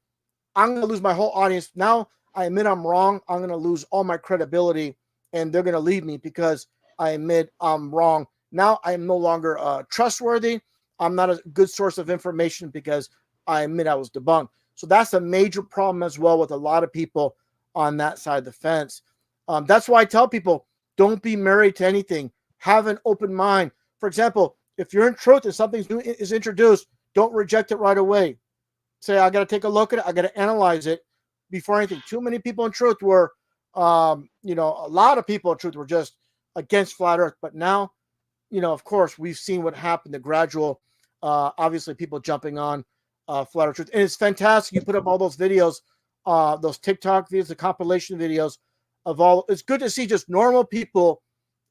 S2: I'm going to lose my whole audience. Now I admit I'm wrong. I'm going to lose all my credibility, and they're going to leave me because I admit I'm wrong. Now I am no longer trustworthy. I'm not a good source of information because I admit I was debunked. So that's a major problem as well with a lot of people on that side of the fence. That's why I tell people, don't be married to anything. Have an open mind. For example, if you're in truth and something new is introduced, don't reject it right away. Say, I got to take a look at it. I got to analyze it before anything. Too many people in truth were, a lot of people in truth were just against flat Earth. But now, of course, we've seen what happened, the gradual, obviously people jumping on flat Earth truth. And it's fantastic. You put up all those videos, those TikTok videos, the compilation videos of all. It's good to see just normal people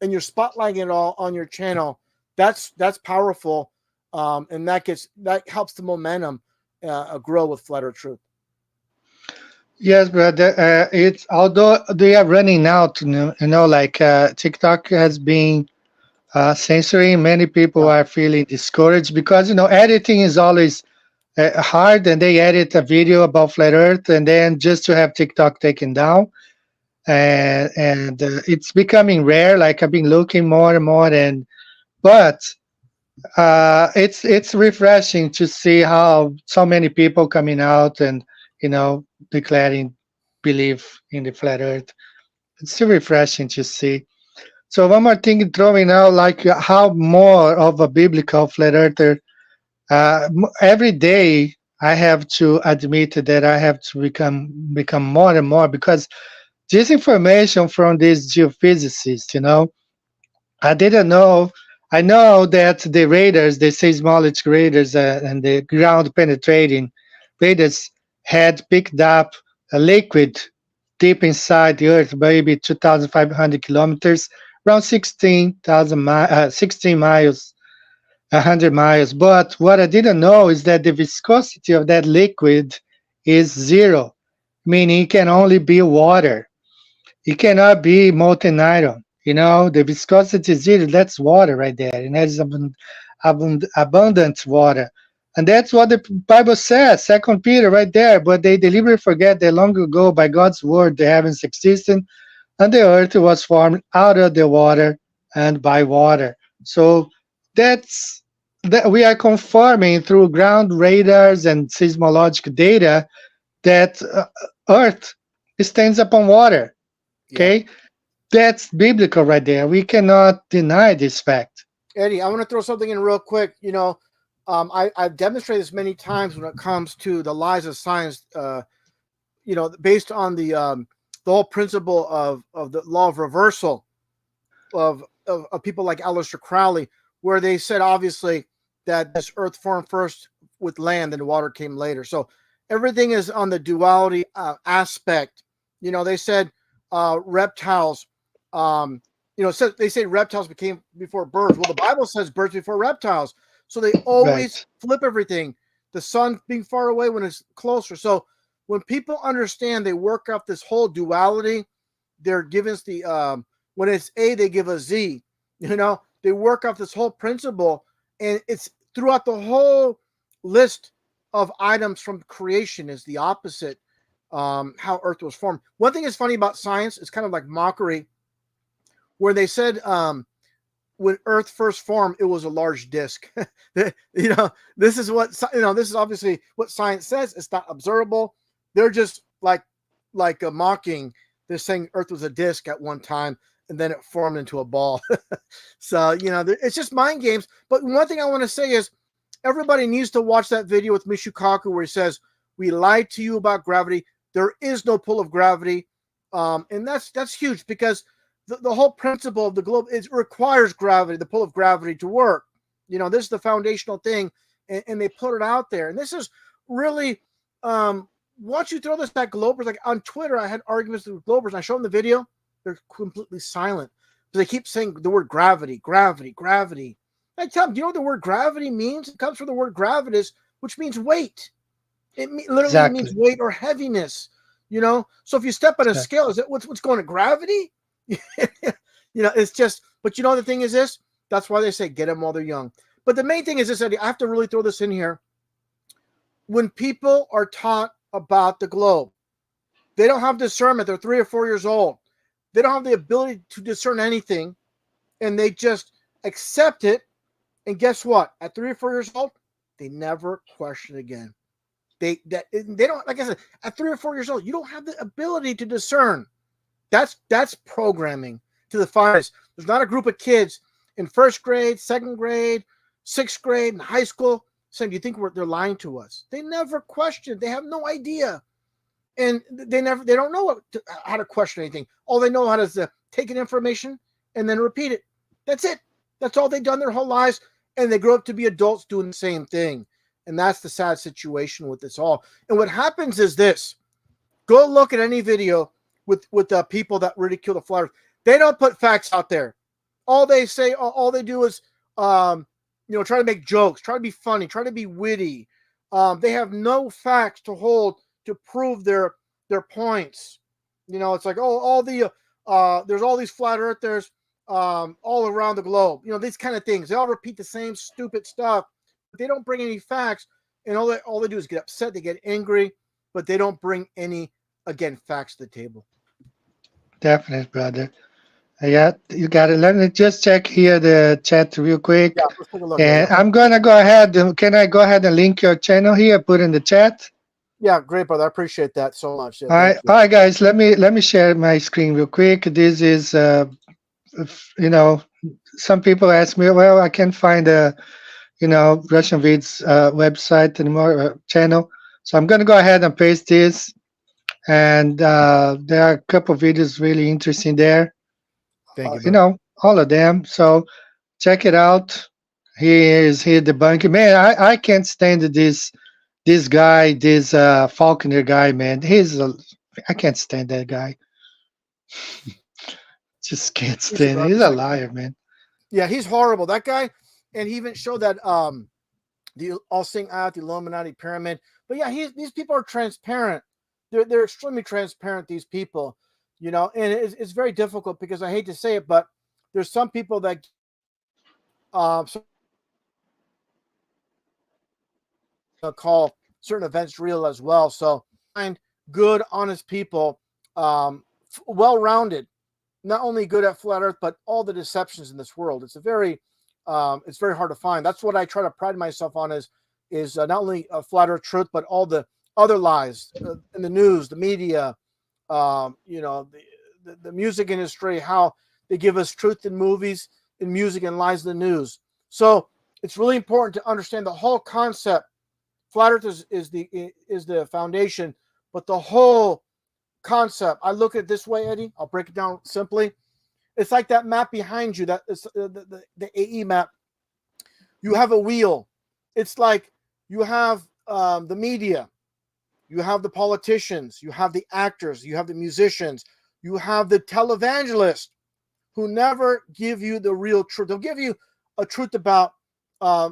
S2: and you're spotlighting it all on your channel. That's powerful. And that helps the momentum grow with flat Earth truth.
S1: Yes, but it's although they are running out, like TikTok has been censoring. Many people
S2: Yeah.
S1: are feeling discouraged because editing is always hard, and they edit a video about flat Earth, and then just to have TikTok taken down, and it's becoming rare. Like I've been looking more and more, but it's refreshing to see how so many people coming out and declaring belief in the flat Earth. It's still refreshing to see. So one more thing, throwing out like how more of a biblical flat earther. Every day I have to admit that I have to become more and more because this information from these geophysicists, I didn't know. I know that the radars, the seismology radars and the ground penetrating radars had picked up a liquid deep inside the Earth, maybe 2,500 kilometers, around 16 miles, 100 miles. But what I didn't know is that the viscosity of that liquid is zero, meaning it can only be water. It cannot be molten iron. The viscosity is zero. That's water right there, and that's abundant water. And that's what the Bible says, Second Peter, right there. But they deliberately forget that long ago, by God's word, the heavens existed, and the earth was formed out of the water and by water. So that's that we are confirming through ground radars and seismological data that Earth stands upon water.
S2: Yeah.
S1: Okay, that's biblical right there. We cannot deny this fact.
S2: Eddie, I want to throw something in real quick. I've demonstrated this many times when it comes to the lies of science. Based on the whole principle of the law of reversal. of people like Aleister Crowley, where they said obviously that this Earth formed first with land and water came later. So everything is on the duality aspect. You know, they said reptiles. You know, so they say reptiles became before birds. Well, the Bible says birds before reptiles. So they always
S1: Right.
S2: flip everything. The sun being far away when it's closer. So when people understand, they work out this whole duality. They're given the when it's A, they give a Z. You know, they work off this whole principle, and it's throughout the whole list of items from creation is the opposite. How Earth was formed. One thing is funny about science, it's kind of like mockery, where they said when Earth first formed, it was a large disk. You know, this is what this is obviously what science says. It's not observable. They're just like a mocking. They're saying Earth was a disk at one time, and then it formed into a ball. So you know, it's just mind games. But one thing I want to say is, everybody needs to watch that video with Michio Kaku where he says, "We lied to you about gravity. There is no pull of gravity," and that's huge because the whole principle of the globe, it requires gravity, the pull of gravity to work. You know, this is the foundational thing, and they put it out there. And this is really, once you throw this at Globers, like on Twitter, I had arguments with Globers, and I show them the video, they're completely silent. They keep saying the word gravity, gravity, gravity. I tell them, do you know what the word gravity means? It comes from the word gravitas, which means weight. It literally means
S1: Exactly.
S2: weight or heaviness. You know, so if you step on a
S1: Exactly.
S2: scale, is it what's going to gravity? You know, it's just, but you know, the thing is this, that's why they say get them while they're young. But the main thing is this, Eddie, I have to really throw this in here. When people are taught about the globe, they don't have discernment. They're 3 or 4 years old. They don't have the ability to discern anything, and they just accept it. And guess what? At 3 or 4 years old, they never question again. They don't, like I said, at 3 or 4 years old, you don't have the ability to discern. That's programming to the finest. There's not a group of kids in first grade, second grade, sixth grade, in high school saying, "Do you think they're lying to us?" They never question. They have no idea, and they don't know how to question anything. All they know how to take in information and then repeat it. That's it. That's all they've done their whole lives, and they grow up to be adults doing the same thing. And that's the sad situation with this all. And what happens is this: go look at any video with people that ridicule the flat earth. They don't put facts out there. All they say, all they do is, try to make jokes, try to be funny, try to be witty. They have no facts to hold to prove their points. You know, it's like, there's all these flat earthers all around the globe. You know, these kind of things. They all repeat the same stupid stuff, but they don't bring any facts. And all they do is get upset. They get angry, but they don't bring any, again, facts to the table.
S1: Definitely, brother. Yeah, you got it. Let me just check here the chat real
S2: Yeah,
S1: quick.
S2: let's take a look. Yeah,
S1: And I'm gonna go ahead. Can I go ahead and link your channel here? Put in the chat.
S2: yeah, great, brother. I appreciate that so much. Yeah, thank
S1: All
S2: you.
S1: right, guys. Let me share my screen real quick. This is, you know, some people ask me, well, I can't find a, Russian Vids website anymore, channel. So I'm gonna go ahead and paste this, and there are a couple of videos really interesting there.
S2: Thank you, brother.
S1: All of them. So check it out. He is here debunking. Man, I can't stand this guy, this Faulkner guy, man. I can't stand that guy. Just can't
S2: He's a
S1: stand it. He's
S2: garbage
S1: a
S2: like,
S1: liar, man.
S2: yeah, he's horrible. That guy, and he even showed that the all seeing eye, the Illuminati pyramid. But yeah, these people are transparent. They're extremely transparent. These people, and it's very difficult because I hate to say it, but there's some people that call certain events real as well. So find good, honest people, well-rounded, not only good at flat Earth, but all the deceptions in this world. It's very hard to find. That's what I try to pride myself on is not only a flat Earth truth, but all the other lies in the news, the media, the music industry, how they give us truth in movies, in music, and lies in the news. So it's really important to understand the whole concept. Flat Earth is the foundation, but the whole concept, I look at it this way, Eddie. I'll break it down simply. It's like that map behind you, that is the AE map. You have a wheel. It's like you have the media, you have the politicians, you have the actors, you have the musicians, you have the televangelists who never give you the real truth. They'll give you a truth about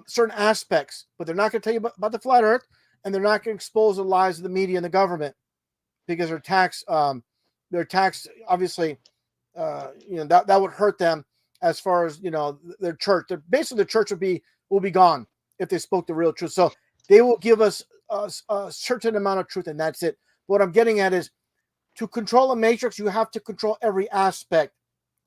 S2: certain aspects, but they're not going to tell you about the flat earth, and they're not going to expose the lies of the media and the government because they're taxed. Obviously, that would hurt them as far as their church. Basically, the church will be gone if they spoke the real truth. So they will give us a certain amount of truth, and that's it. What I'm getting at is, to control a matrix, you have to control every aspect.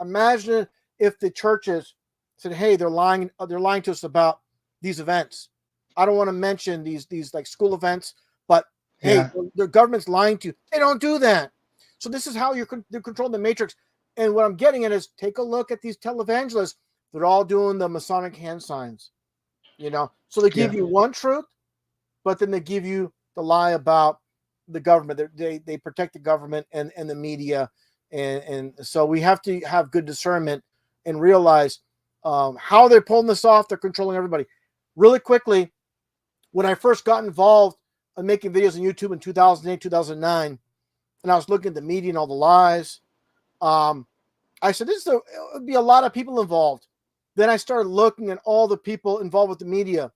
S2: Imagine if the churches said, "Hey, they're lying to us about these events. I don't want to mention these like school events, but hey, the government's lying to you." They don't do that. So this is how you're controlling the matrix. And what I'm getting at is, take a look at these televangelists. They're all doing the Masonic hand signs, So they give you one truth, but then they give you the lie about the government. They protect the government and the media. And so we have to have good discernment and realize how they're pulling this off. They're controlling everybody. Really quickly, when I first got involved in making videos on YouTube in 2008, 2009, and I was looking at the media and all the lies, I said, it would be a lot of people involved. Then I started looking at all the people involved with the media,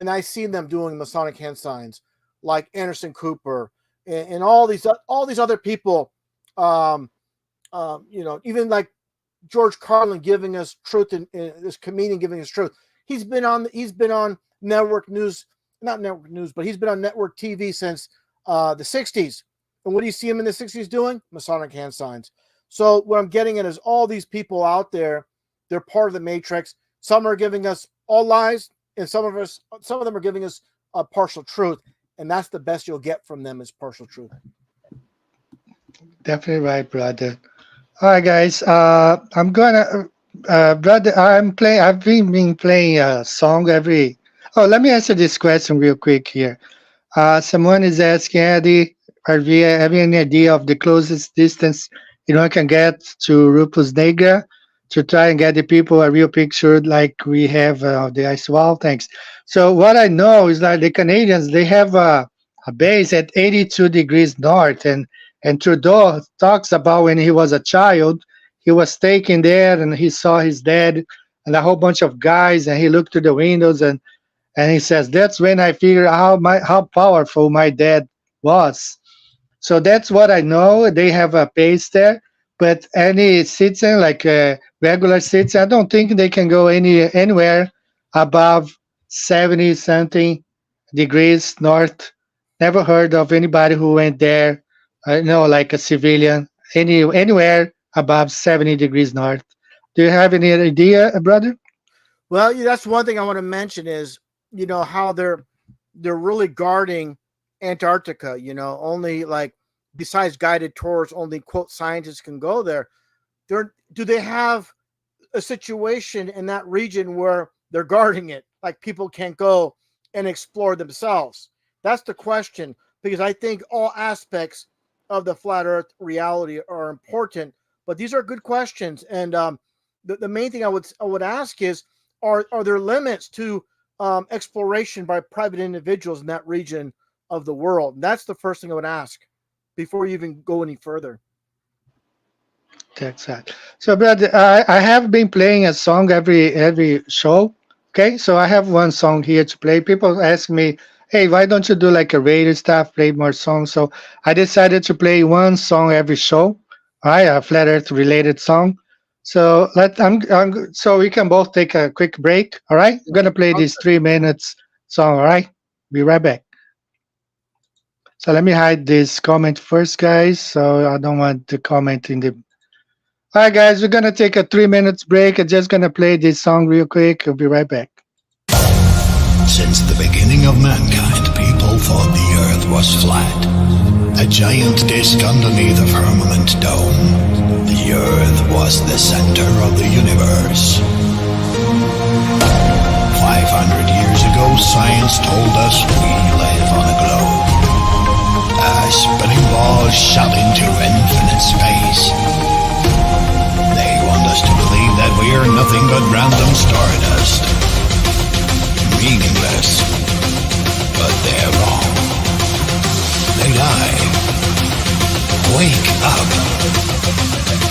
S2: and I seen them doing Masonic hand signs, like Anderson Cooper and all these other people. Even like George Carlin giving us truth, and this comedian giving us truth. He's been on network news, not network news, but he's been on network TV since the 60s. And what do you see him in the 60s doing? Masonic hand signs. So what I'm getting at is, all these people out there, they're part of the matrix. Some are giving us all lies, and some of them are giving us a partial truth. And that's the best you'll get from them, is partial truth.
S1: Definitely right, brother. All right, guys. I'm gonna, brother. I've been playing a song every. Oh, let me answer this question real quick here. Someone is asking, Eddie, have you any idea of the closest distance anyone can get to Rupus Negra to try and get the people a real picture like we have of the ice wall? Thanks. So what I know is that the Canadians, they have a base at 82 degrees north, and Trudeau talks about when he was a child, he was taken there and he saw his dad and a whole bunch of guys, and he looked through the windows and he says, that's when I figured out how powerful my dad was. So that's what I know. They have a base there, but any citizen, like a regular citizen, I don't think they can go anywhere above 70 something degrees north. Never heard of anybody who went there. Like a civilian, anywhere above 70 degrees north. Do you have any idea, brother?
S2: Well, that's one thing I want to mention is, how they're really guarding Antarctica. Only, like, besides guided tours, only quote scientists can go there. Do they have a situation in that region where they're guarding it, like people can't go and explore themselves? That's the question, because I think all aspects of the flat earth reality are important, but these are good questions. And the main thing I would ask is, are there limits to exploration by private individuals in that region of the world? And that's the first thing I would ask before you even go any further.
S1: That's that. So, brother, I have been playing a song every show. Okay, so I have one song here to play. People ask me, hey, why don't you do like a radio stuff, play more songs? So I decided to play one song every show, all right, a flat earth related song. So so we can both take a quick break, all right? I'm gonna play this 3 minutes song, all right? Be right back. So let me hide this comment first, guys. So I don't want the comment in the. All right, guys, we're gonna take a 3 minutes break. I'm just gonna play this song real quick. I'll be right back.
S3: Since the beginning of mankind, people thought the earth was flat. A giant disk underneath a firmament dome. The earth was the center of the universe. 500 years ago, science told us we live on a globe. A spinning ball shot into infinite space. They want us to believe that we are nothing but random stardust. Meaningless. But they're wrong. They die. Wake up.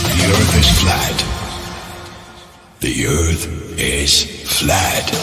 S3: The earth is flat. The earth is flat.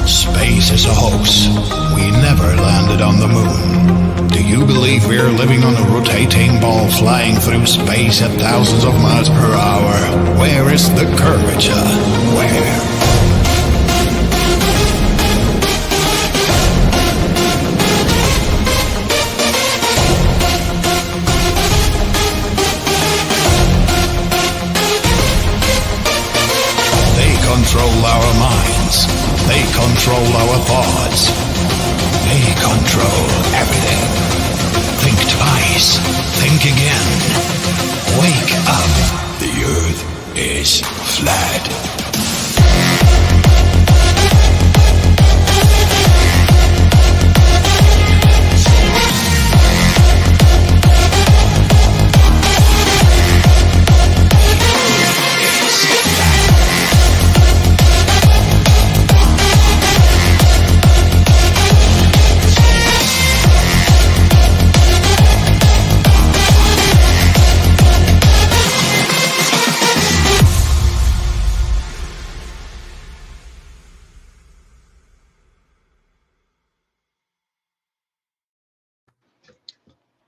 S3: Space is a hoax. We never landed on the moon. Do you believe we're living on a rotating ball flying through space at thousands of miles per hour? Where is the curvature? Where? They control our minds. They control our thoughts. They control everything. Think twice. Think again. Wake up. The earth is flat.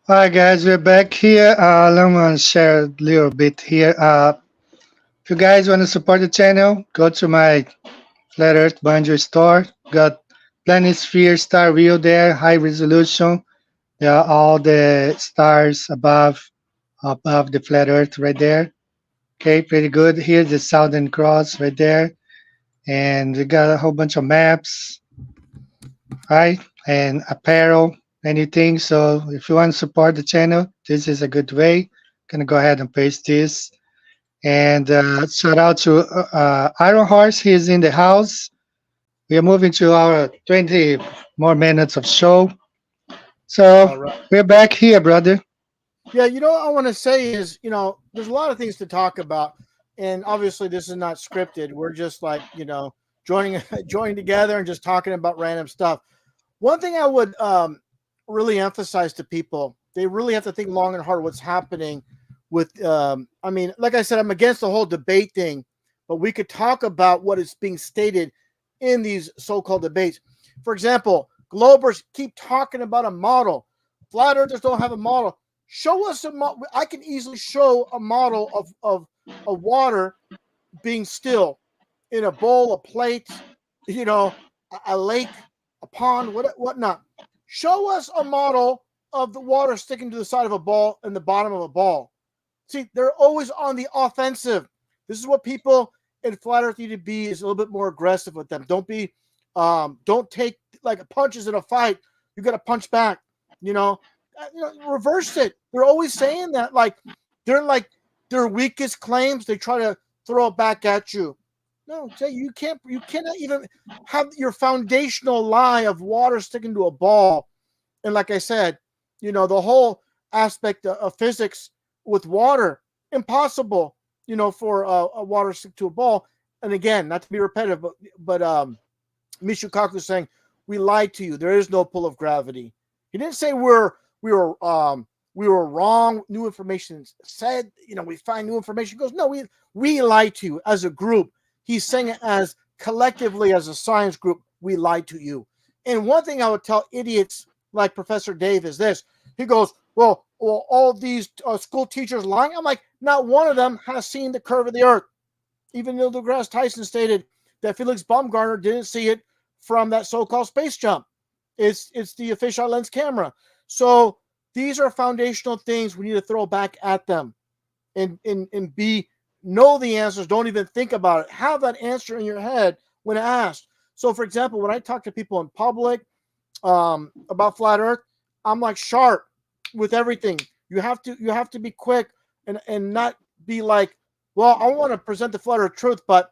S1: Hi guys, we're back here. Let me share a little bit here. If you guys want to support the channel, go to my Flat Earth Banjo store. Got Planisphere star wheel there, high resolution. There are all the stars above the flat Earth right there. Okay, pretty good. Here's the Southern Cross right there, and we got a whole bunch of maps, right? And apparel, anything. So if you want to support the channel, this is a good way. Gonna go ahead and paste this. And shout out to Iron Horse. He's in the house. We are moving to our 20 more minutes of show. So
S2: All right.
S1: we're back here, brother.
S2: Yeah, what I want to say is, there's a lot of things to talk about, and obviously this is not scripted. We're just like, joining together and just talking about random stuff. One thing I would really emphasize to people, they really have to think long and hard what's happening with, like I said, I'm against the whole debate thing, but we could talk about what is being stated in these so-called debates. For example, Globers keep talking about a model. Flat Earthers don't have a model. Show us a model. I can easily show a model of water being still in a bowl, a plate, a lake, a pond, whatnot. Show us a model of the water sticking to the side of a ball and the bottom of a ball. See, they're always on the offensive. This is what people in Flat Earth need to be, is a little bit more aggressive with them. Don't take like punches in a fight. You got to punch back, reverse it. They're always saying that, like their weakest claims, they try to throw it back at you. No, you cannot even have your foundational lie of water sticking to a ball. And like I said, the whole aspect of physics with water, impossible, for a water stick to a ball. And again, not to be repetitive, but Michio Kaku is saying, we lied to you. There is no pull of gravity. He didn't say we were wrong. New information said, we find new information. He goes, no, we lied to you as a group. He's saying it as collectively as a science group, we lied to you. And one thing I would tell idiots like Professor Dave is this. He goes, well, all these school teachers lying. I'm like, not one of them has seen the curve of the earth. Even Neil deGrasse Tyson stated that Felix Baumgartner didn't see it from that so-called space jump. It's the fisheye lens camera. So these are foundational things we need to throw back at them and be know the answers, don't even think about it. Have that answer in your head when asked. So, for example, when I talk to people in public about flat Earth, I'm like sharp with everything. You have to be quick and not be like, well, I want to present the flat Earth truth, but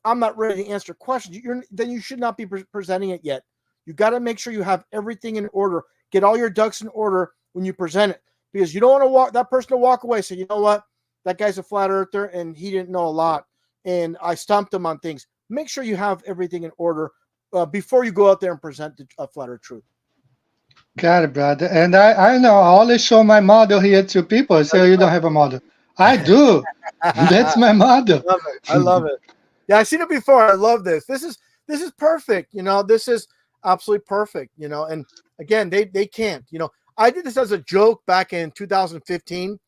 S2: I'm not ready to answer questions. Then you should not be presenting it yet. You got to make sure you have everything in order. Get all your ducks in order when you present it, because you don't want that person to walk away and say, you know what, that guy's a flat earther and he didn't know a lot, and I stumped him on things. Make sure you have everything in order before you go out there and present a flat earth truth.
S1: Got it, brother. And I know I always show my model here to people. I say, you don't have a model. I do. That's my model.
S2: Love it. I love it. Yeah, I've seen it before. I love this. This is perfect. This is absolutely perfect. And again, they can't. I did this as a joke back in 2015.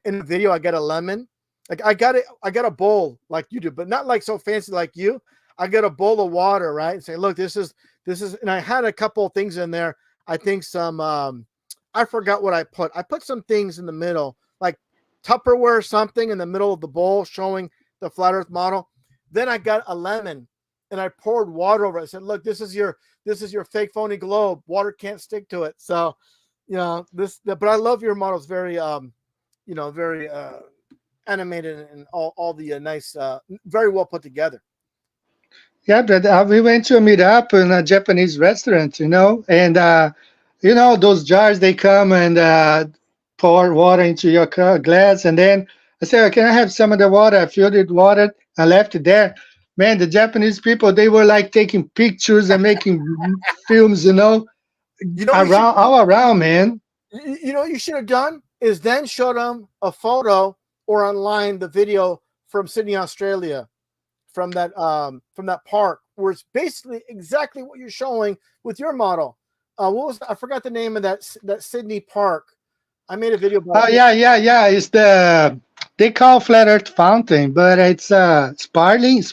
S2: In a video, I got a lemon. Like I got a bowl like you do, but not like so fancy like you. I got a bowl of water, right? And say, look, this is, and I had a couple of things in there. I think some, I forgot what I put. I put some things in the middle, like Tupperware, something in the middle of the bowl showing the flat Earth model. Then I got a lemon and I poured water over it. I said, look, this is your fake phony globe. Water can't stick to it. So, but I love your models. Very, very animated and all the nice, very well put together.
S1: Yeah, but we went to a meetup in a Japanese restaurant, and those jars, they come and pour water into your glass, and then I said, "Can I have some of the water?" I filled it with water. I left it there. Man, the Japanese people, they were like taking pictures and making films, around all around, man.
S2: What you should have done is then show them a photo or online the video from Sydney, Australia, from that park, where it's basically exactly what you're showing with your model. I forgot the name of that Sydney park. I made a video about
S1: it. Yeah. It's they call Flat Earth Fountain, but it's sparkling.
S2: It's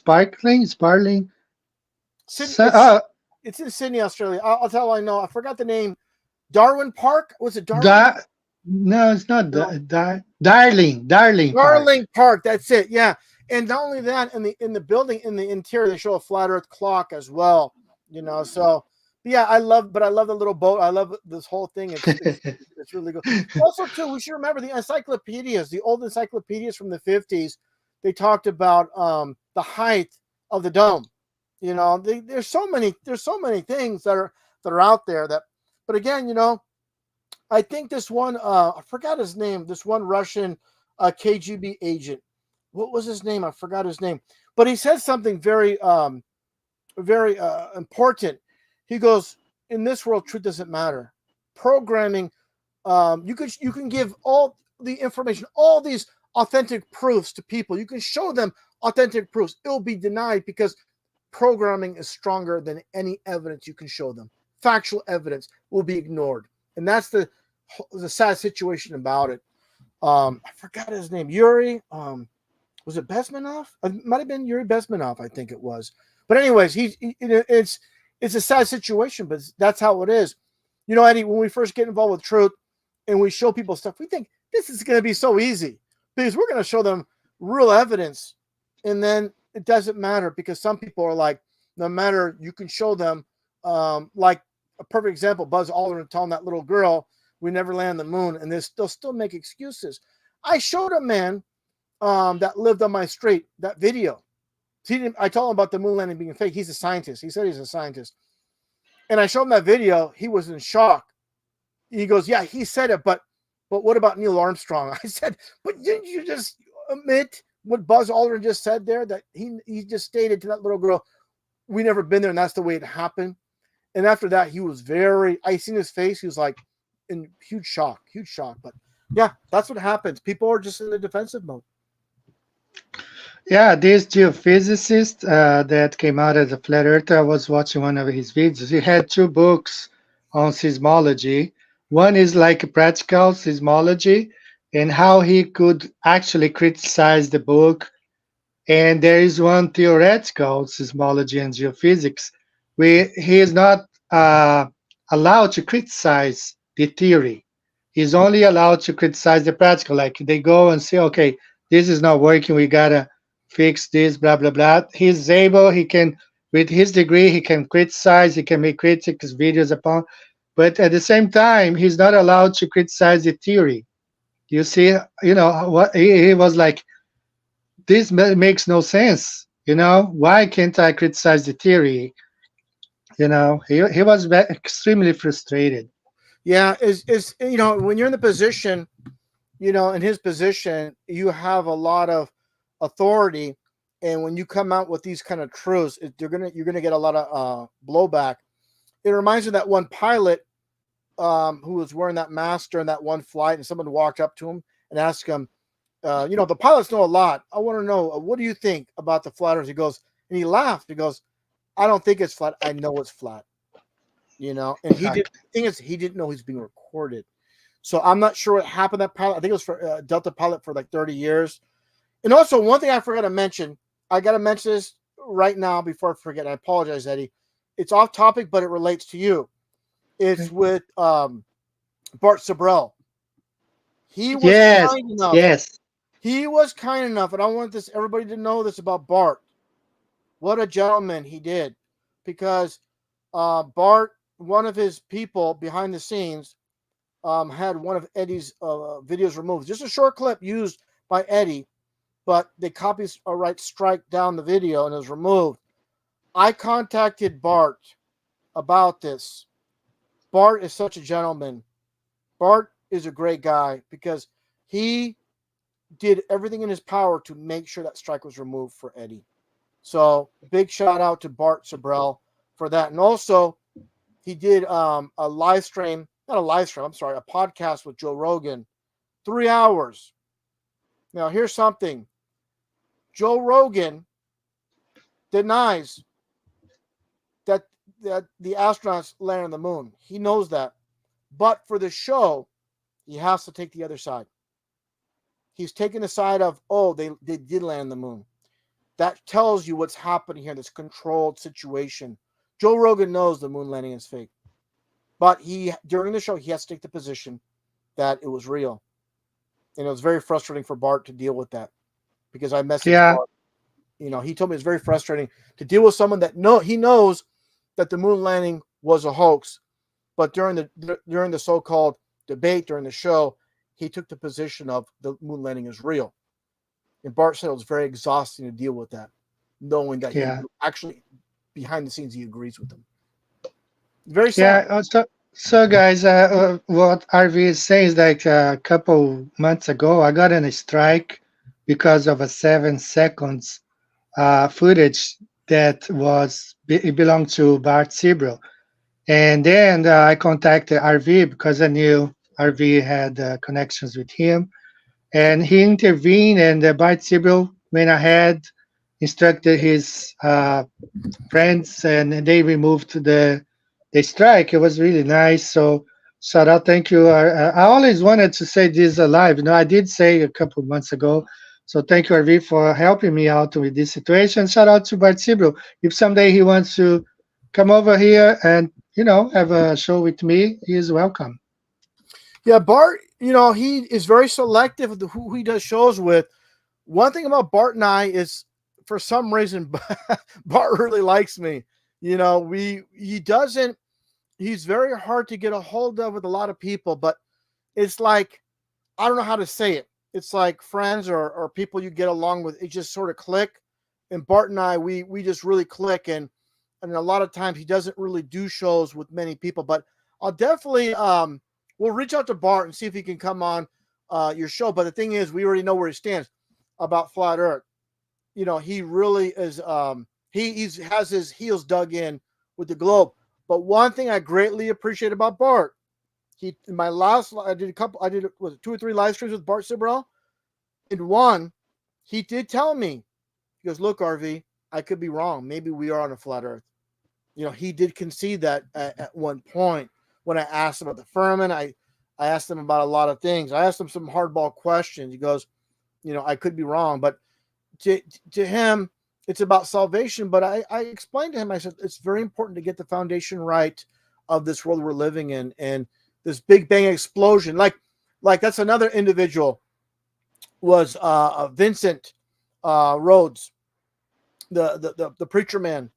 S2: in Sydney, Australia. I'll tell you, I know. I forgot the name. Darwin Park? Was it Darwin?
S1: No, it's not Darling
S2: Park. That's it. Yeah. And not only that, in the building, in the interior, they show a flat Earth clock as well. So yeah, I love the little boat. I love this whole thing. It's really good. Also, too, we should remember the encyclopedias, the old encyclopedias from the 50s. They talked about the height of the dome. There's so many things that are out there that. But again, I think this one, I forgot his name. This one Russian KGB agent. What was his name? I forgot his name. But he said something very, very important. He goes, in this world, truth doesn't matter. Programming, you can give all the information, all these authentic proofs to people. You can show them authentic proofs. It will be denied because programming is stronger than any evidence you can show them. Factual evidence will be ignored. And that's the sad situation about it. I forgot his name. Yuri, was it Bezmenov? It might have been Yuri Bezmenov, I think it was. But anyways, it's a sad situation, but that's how it is. Eddie, when we first get involved with truth and we show people stuff, we think this is going to be so easy because we're going to show them real evidence. And then it doesn't matter because some people are like, no matter, you can show them, like a perfect example, Buzz Aldrin telling that little girl, we never land on the moon, and they'll still make excuses. I showed a man that lived on my street that video. I told him about the moon landing being fake. He's a scientist. He said he's a scientist. And I showed him that video. He was in shock. He goes, yeah, he said it, but what about Neil Armstrong? I said, but didn't you just admit what Buzz Aldrin just said there, that he just stated to that little girl, we never been there, and that's the way it happened. And after that, he was I seen his face. He was like in huge shock. But yeah, that's what happens. People are just in the defensive mode.
S1: Yeah, this geophysicist that came out as a flat earther, I was watching one of his videos. He had 2 books on seismology. One is like practical seismology and how he could actually criticize the book. And there is one theoretical seismology and geophysics where he is not allowed to criticize the theory. He's only allowed to criticize the practical. Like they go and say, okay, this is not working. We gotta fix this, blah blah blah. He's able. He can, with his degree, he can criticize. He can make critics videos upon, but at the same time, he's not allowed to criticize the theory. You see, what he was like. This makes no sense. Why can't I criticize the theory? He was extremely frustrated.
S2: Yeah, is when you're in the position, in his position, you have a lot of authority, and when you come out with these kind of truths, you're gonna get a lot of blowback. It reminds me of that one pilot who was wearing that mask during that one flight, and someone walked up to him and asked him, the pilots know a lot. I want to know, what do you think about the flat Earth? He goes, and he laughed. He goes, I don't think it's flat. I know it's flat. And
S1: Exactly.
S2: the thing is, he didn't know he's being recorded. So I'm not sure what happened to that pilot. I think it was for Delta pilot for like 30 years. And also, one thing I forgot to mention, I got to mention this right now before I forget. I apologize, Eddie. It's off topic, but it relates to you. It's with Bart Sabrell. He was
S1: Yes,
S2: kind enough.
S1: yes.
S2: He was kind enough, and I want everybody to know this about Bart. What a gentleman he did, because Bart, one of his people behind the scenes, had one of Eddie's videos removed. Just a short clip used by Eddie, but the copyright strike down the video and it was removed. I contacted Bart about this. Bart is such a gentleman. Bart is a great guy because he did everything in his power to make sure that strike was removed for Eddie. So big shout out to Bart Sabrell for that. And also he did a podcast with Joe Rogan, 3 hours. Now here's something. Joe Rogan denies that the astronauts landed on the moon. He knows that. But for the show, he has to take the other side. He's taking the side of, they did land on the moon. That tells you what's happening here, this controlled situation. Joe Rogan knows the moon landing is fake. But during the show, he has to take the position that it was real. And it was very frustrating for Bart to deal with that. Because I messaged Bart. He told me it's very frustrating to deal with someone that he knows that the moon landing was a hoax. But during the so-called debate, during the show, he took the position of the moon landing is real. And Bart said it was very exhausting to deal with that, knowing that he actually, behind the scenes, he agrees with them. Very sad.
S1: Yeah. So guys, what RV is saying is like a couple months ago, I got in a strike because of a 7 seconds footage that it belonged to Bart Sibrel. And then I contacted RV because I knew RV had connections with him. And he intervened, and Bart Sibrel went ahead, instructed his friends, and they removed the strike. It was really nice. So shout out, thank you. I always wanted to say this alive. I did say a couple of months ago. So thank you, RV, for helping me out with this situation. Shout out to Bart Sibrel. If someday he wants to come over here and have a show with me, he is welcome.
S2: Yeah, Bart, he is very selective of who he does shows with. One thing about Bart and I is, for some reason, Bart really likes me. He's very hard to get a hold of with a lot of people, but it's like, I don't know how to say it. It's like friends or people you get along with, it just sort of click. And Bart and I, we just really click. And a lot of times he doesn't really do shows with many people, but I'll definitely, we'll reach out to Bart and see if he can come on your show. But the thing is, we already know where he stands about Flat Earth. He really is, he has his heels dug in with the globe. But one thing I greatly appreciate about Bart, I did 2 or 3 live streams with Bart Sibrel. In one, he did tell me, he goes, look, RV, I could be wrong. Maybe we are on a flat Earth. He did concede that at one point when I asked him about the firmament. I asked him about a lot of things. I asked him some hardball questions. He goes, I could be wrong, but to him, it's about salvation. But I explained to him, I said, it's very important to get the foundation right of this world we're living in. And this Big Bang explosion, like that's another individual. was Vincent Rhodes, the preacher man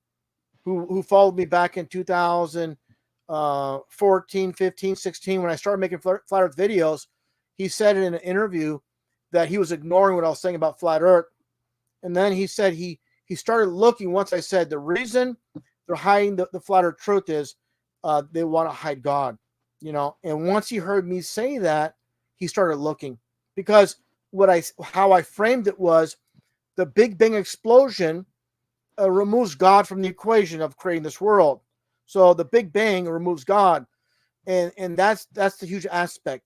S2: who followed me back in 2014, 15, 16 when I started making flat Earth videos. He said in an interview that he was ignoring what I was saying about flat Earth, and then he said he started looking once I said the reason they're hiding the flat Earth truth is they want to hide God, And once he heard me say that, he started looking, because how I framed it was the Big Bang explosion removes God from the equation of creating this world. So the Big Bang removes God, and that's the huge aspect.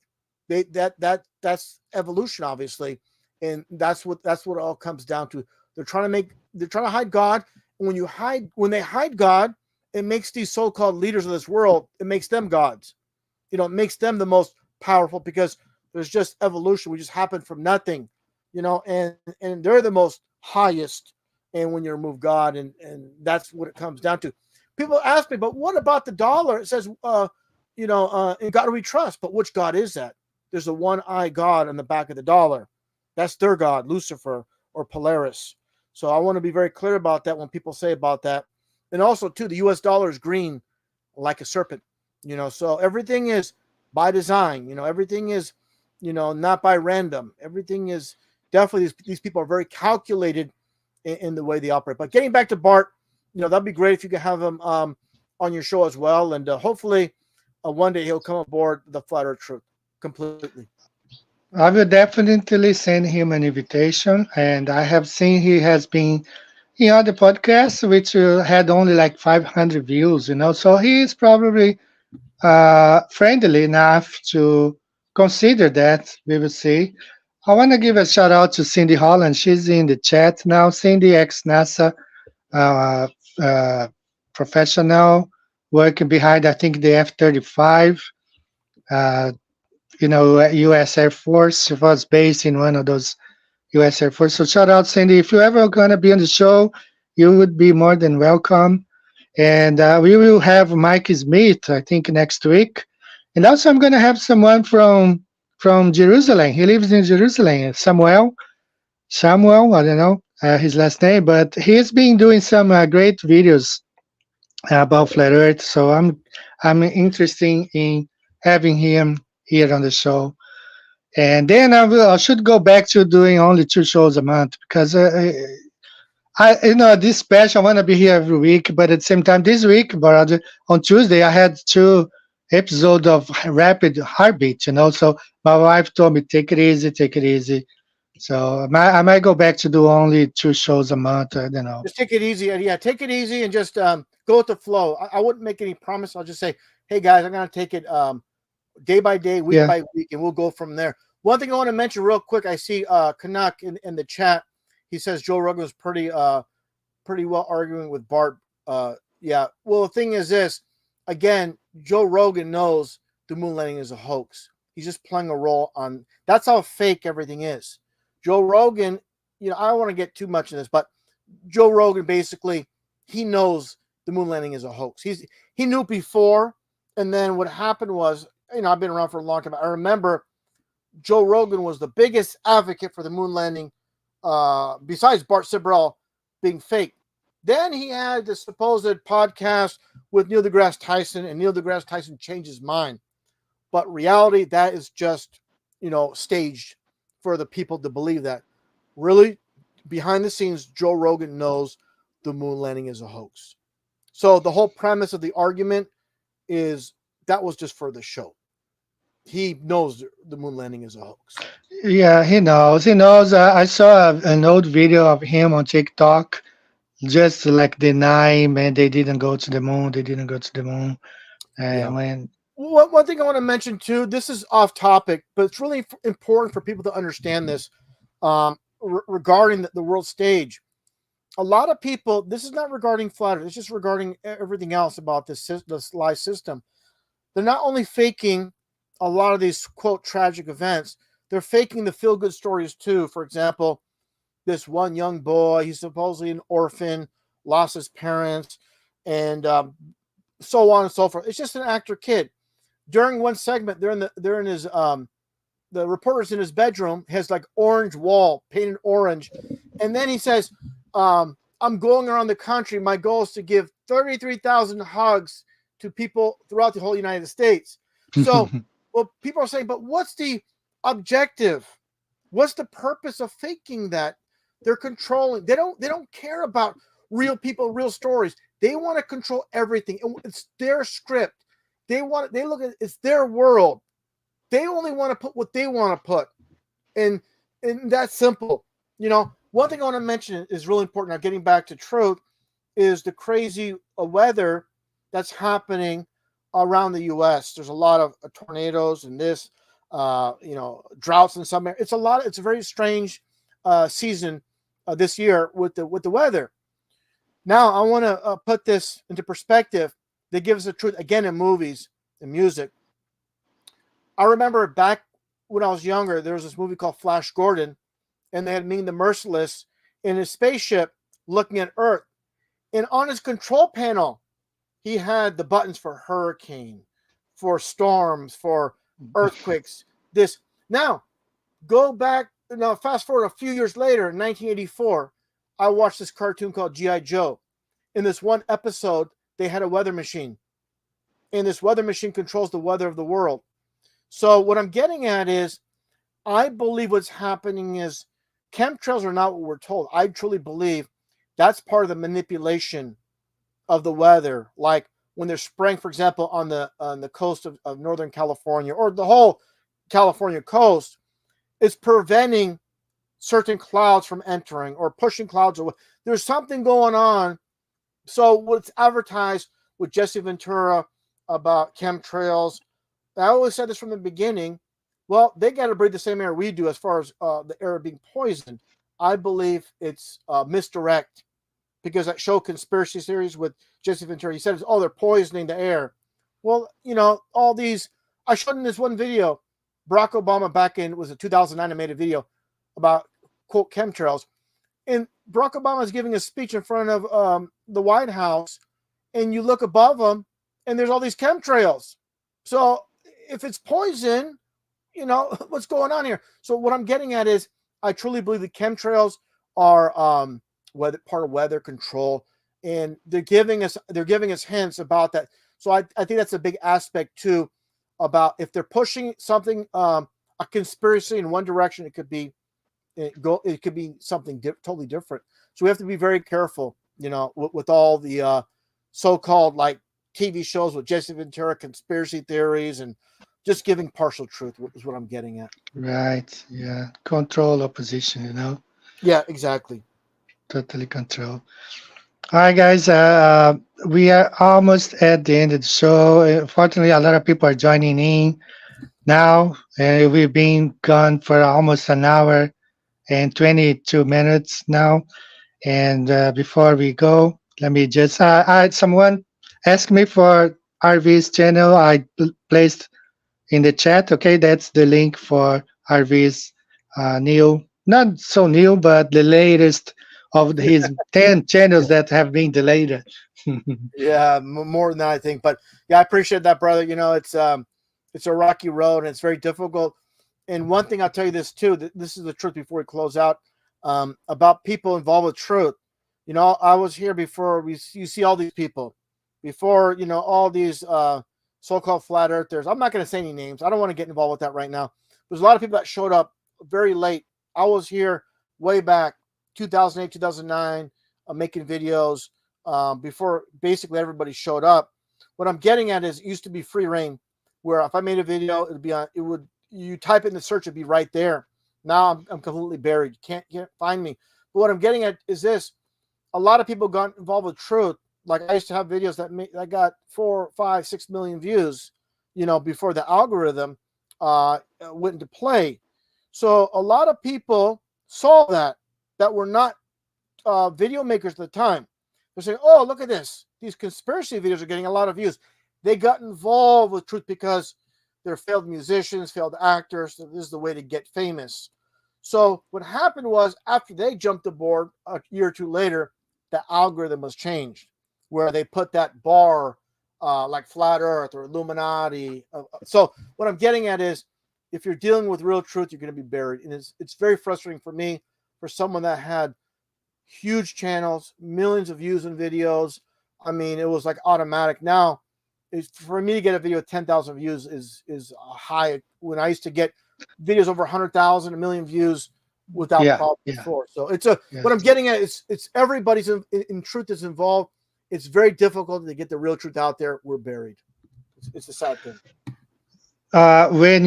S2: That's evolution, obviously, and that's what it all comes down to. They're trying to hide God. And when they hide God, it makes these so-called leaders of this world, it makes them gods. It makes them the most powerful, because there's just evolution. We just happened from nothing, and they're the most highest. And when you remove God, and that's what it comes down to. People ask me, but what about the dollar? It says, in God do we trust? But which God is that? There's a one-eyed God on the back of the dollar. That's their God, Lucifer or Polaris. So I want to be very clear about that when people say about that. And also, too, the U.S. dollar is green like a serpent. So everything is by design. Everything is, not by random. Everything is definitely, these people are very calculated in the way they operate. But getting back to Bart, that'd be great if you could have him on your show as well. And hopefully one day he'll come aboard the Flat Earth Truth completely.
S1: I will definitely send him an invitation. And I have seen he has been in other podcasts, which had only like 500 views, So he is probably friendly enough to consider that. We will see. I want to give a shout out to Cindy Holland. She's in the chat now. Cindy, ex-NASA uh, uh, professional, working behind, I think, the F-35. Uh, U.S. Air Force. She was based in one of those U.S. Air Force. So shout out, Cindy. If you're ever going to be on the show, you would be more than welcome. And we will have Mike Smith, I think, next week. And also, I'm going to have someone from Jerusalem. He lives in Jerusalem, Samuel, I don't know his last name, but he's been doing some great videos about flat Earth. So I'm interested in having him here on the show. And then I should go back to doing only 2 shows a month, because this special, I want to be here every week, but at the same time this week, but on Tuesday I had 2 episodes of Rapid Heartbeat. So my wife told me, take it easy. So I might go back to do only 2 shows a month. I don't know.
S2: Just take it easy. Yeah, take it easy and just go with the flow. I wouldn't make any promise. I'll just say, hey guys, I'm going to take it day by day, week by week, and we'll go from there. One thing I want to mention real quick, I see Canuck in the chat. He says Joe Rogan was pretty well arguing with Bart. Yeah. Well, the thing is this. Again, Joe Rogan knows the moon landing is a hoax. He's just playing a role on. That's how fake everything is. Joe Rogan, I don't want to get too much in this, but Joe Rogan basically, he knows the moon landing is a hoax. He knew before, and then what happened was, I've been around for a long time. I remember Joe Rogan was the biggest advocate for the moon landing, besides Bart Sibrel being fake. Then he had the supposed podcast with Neil deGrasse Tyson, and Neil deGrasse Tyson changed his mind. But reality, that is just, staged for the people to believe that. Really, behind the scenes, Joe Rogan knows the moon landing is a hoax. So the whole premise of the argument is that was just for the show. He knows the moon landing is a hoax.
S1: Yeah, he knows. I saw an old video of him on TikTok, just like denying, man, they didn't go to the moon. And
S2: one thing I want to mention too, this is off topic, but it's really important for people to understand this regarding the world stage. A lot of people, this is not regarding flat Earth, it's just regarding everything else about this live system. They're not only faking a lot of these, quote, tragic events, they're faking the feel-good stories too. For example, this one young boy, he's supposedly an orphan, lost his parents, and so on and so forth. It's just an actor kid. During one segment, they're in his the reporter's in his bedroom, has like orange wall painted orange, and then he says, I'm going around the country. My goal is to give 33,000 hugs to people throughout the whole United States. So, well, people are saying, but what's the objective? What's the purpose of faking that? They're controlling. They don't care about real people, real stories. They want to control everything. It's their script. They look at it's their world. They only want to put what they want to put. And that's simple. You know, one thing I want to mention is really important. Now, getting back to truth, is the crazy weather that's happening around the U.S. There's a lot of tornadoes and this, droughts in some areas. It's a very strange season this year with the weather. Now, I want to put this into perspective. They give us the truth again in movies and music. I remember back when I was younger, there was this movie called Flash Gordon, and they had Ming the Merciless in his spaceship looking at Earth. And on his control panel, he had the buttons for hurricane, for storms, for earthquakes. This now, fast forward a few years later, in 1984, I watched this cartoon called G.I. Joe. In this one episode, they had a weather machine, and this weather machine controls the weather of the world. So what I'm getting at is, I believe what's happening is chemtrails are not what we're told. I truly believe that's part of the manipulation of the weather. Like when they're spraying, for example, on the coast of Northern California or the whole California coast, it's preventing certain clouds from entering or pushing clouds away. There's something going on. So what's advertised with Jesse Ventura about chemtrails, I always said this from the beginning. Well, they got to breathe the same air we do as far as the air being poisoned. I believe it's misdirect, because that show Conspiracy Theories with Jesse Ventura, he said, they're poisoning the air. Well, all these, I showed in this one video, Barack Obama back in, was it 2009, I made a video about, quote, chemtrails. And Barack Obama is giving a speech in front of the White House, and you look above him, and there's all these chemtrails. So if it's poison, what's going on here? So what I'm getting at is, I truly believe the chemtrails are part of weather control, and they're giving us hints about that. So I think that's a big aspect too, about if they're pushing something, a conspiracy in one direction, it could be something totally different. So we have to be very careful, with all the so-called like TV shows with Jesse Ventura, conspiracy theories, and just giving partial truth is what I'm getting at.
S1: Right. Yeah. Control opposition,
S2: Yeah, exactly.
S1: Totally control. All right, guys. We are almost at the end of the show. Unfortunately, a lot of people are joining in now. We've been gone for almost an hour and 22 minutes now. And before we go, let me just, someone asked me for RV's channel. I placed in the chat. Okay, that's the link for RV's new, not so new, but the latest of his 10 channels that have been delayed.
S2: Yeah, more than that, I think. But yeah, I appreciate that, brother. It's a rocky road, and it's very difficult. And one thing I'll tell you this too, this is the truth before we close out, about people involved with truth. I was here before you see all these people, before, all these so-called flat earthers. I'm not going to say any names. I don't want to get involved with that right now. There's a lot of people that showed up very late. I was here way back 2008, 2009, making videos before basically everybody showed up. What I'm getting at is, it used to be free reign, where if I made a video, you type in the search, it'd be right there. Now I'm completely buried. You can't find me. But what I'm getting at is this: a lot of people got involved with truth. Like, I used to have videos that got 4, 5, 6 million views, before the algorithm went into play. So a lot of people saw that were not video makers at the time. They're saying, oh, look at this. These conspiracy videos are getting a lot of views. They got involved with truth because they're failed musicians, failed actors. So this is the way to get famous. So what happened was, after they jumped aboard a year or two later, the algorithm was changed, where they put that bar like flat earth or Illuminati. So what I'm getting at is, if you're dealing with real truth, you're going to be buried. And it's very frustrating for me, for someone that had huge channels, millions of views in videos. I mean, it was like automatic. Now, for me to get a video with 10,000 views is high. When I used to get videos over 100,000, a million views without problem before. So what I'm getting at is it's everybody's in truth is involved. It's very difficult to get the real truth out there. We're buried. It's a sad thing.
S1: When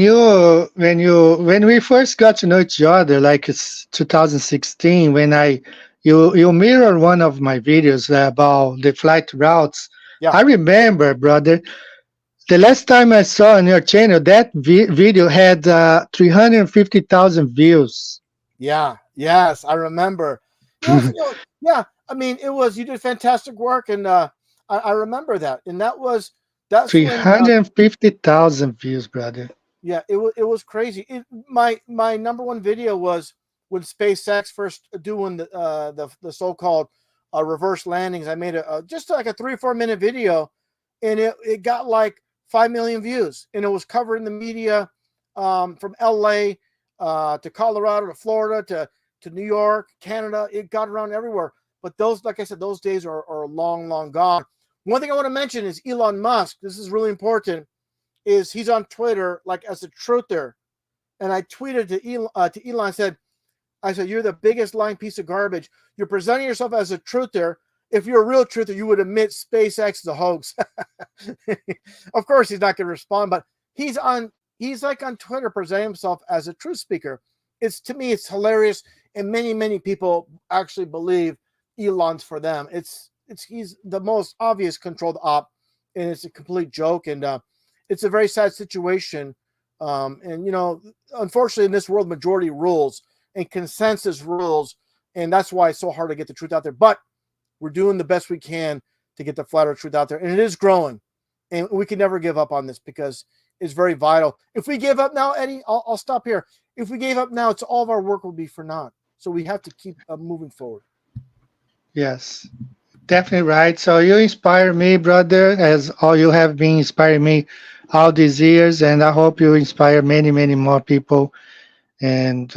S1: we first got to know each other, like it's 2016, when you mirror one of my videos about the flight routes.
S2: Yeah.
S1: I remember, brother, the last time I saw on your channel, that video had 350,000 views.
S2: Yeah. Yes, I remember. Yeah. I mean, you did fantastic work, and I remember that, and that's
S1: 350,000 views, brother.
S2: Yeah, it was crazy. My number one video was when SpaceX first doing the so-called reverse landings. I made just like a 3 or 4 minute video, and it got like 5 million views, and it was covered in the media, from LA to Colorado to Florida to New York, Canada. It got around everywhere. But those, like I said, those days are long, long gone. One thing I want to mention is Elon Musk. This is really important. Is he's on Twitter like as a truther, and I tweeted to Elon. I said, you're the biggest lying piece of garbage. You're presenting yourself as a truther. If you're a real truther, you would admit SpaceX is a hoax. Of course, he's not going to respond, but he's like on Twitter presenting himself as a truth speaker. To me, it's hilarious, and many people actually believe Elon's for them. He's the most obvious controlled op, and it's a complete joke, and it's a very sad situation. And unfortunately, in this world, majority rules and consensus rules, and that's why it's so hard to get the truth out there. But we're doing the best we can to get the flat earth truth out there, and it is growing. And we can never give up on this because it's very vital. If we give up now, Eddie, I'll stop here. If we gave up now, it's all of our work will be for naught. So we have to keep moving forward.
S1: Yes, definitely right. So you inspire me, brother, as all you have been inspiring me all these years, and I hope you inspire many more people. And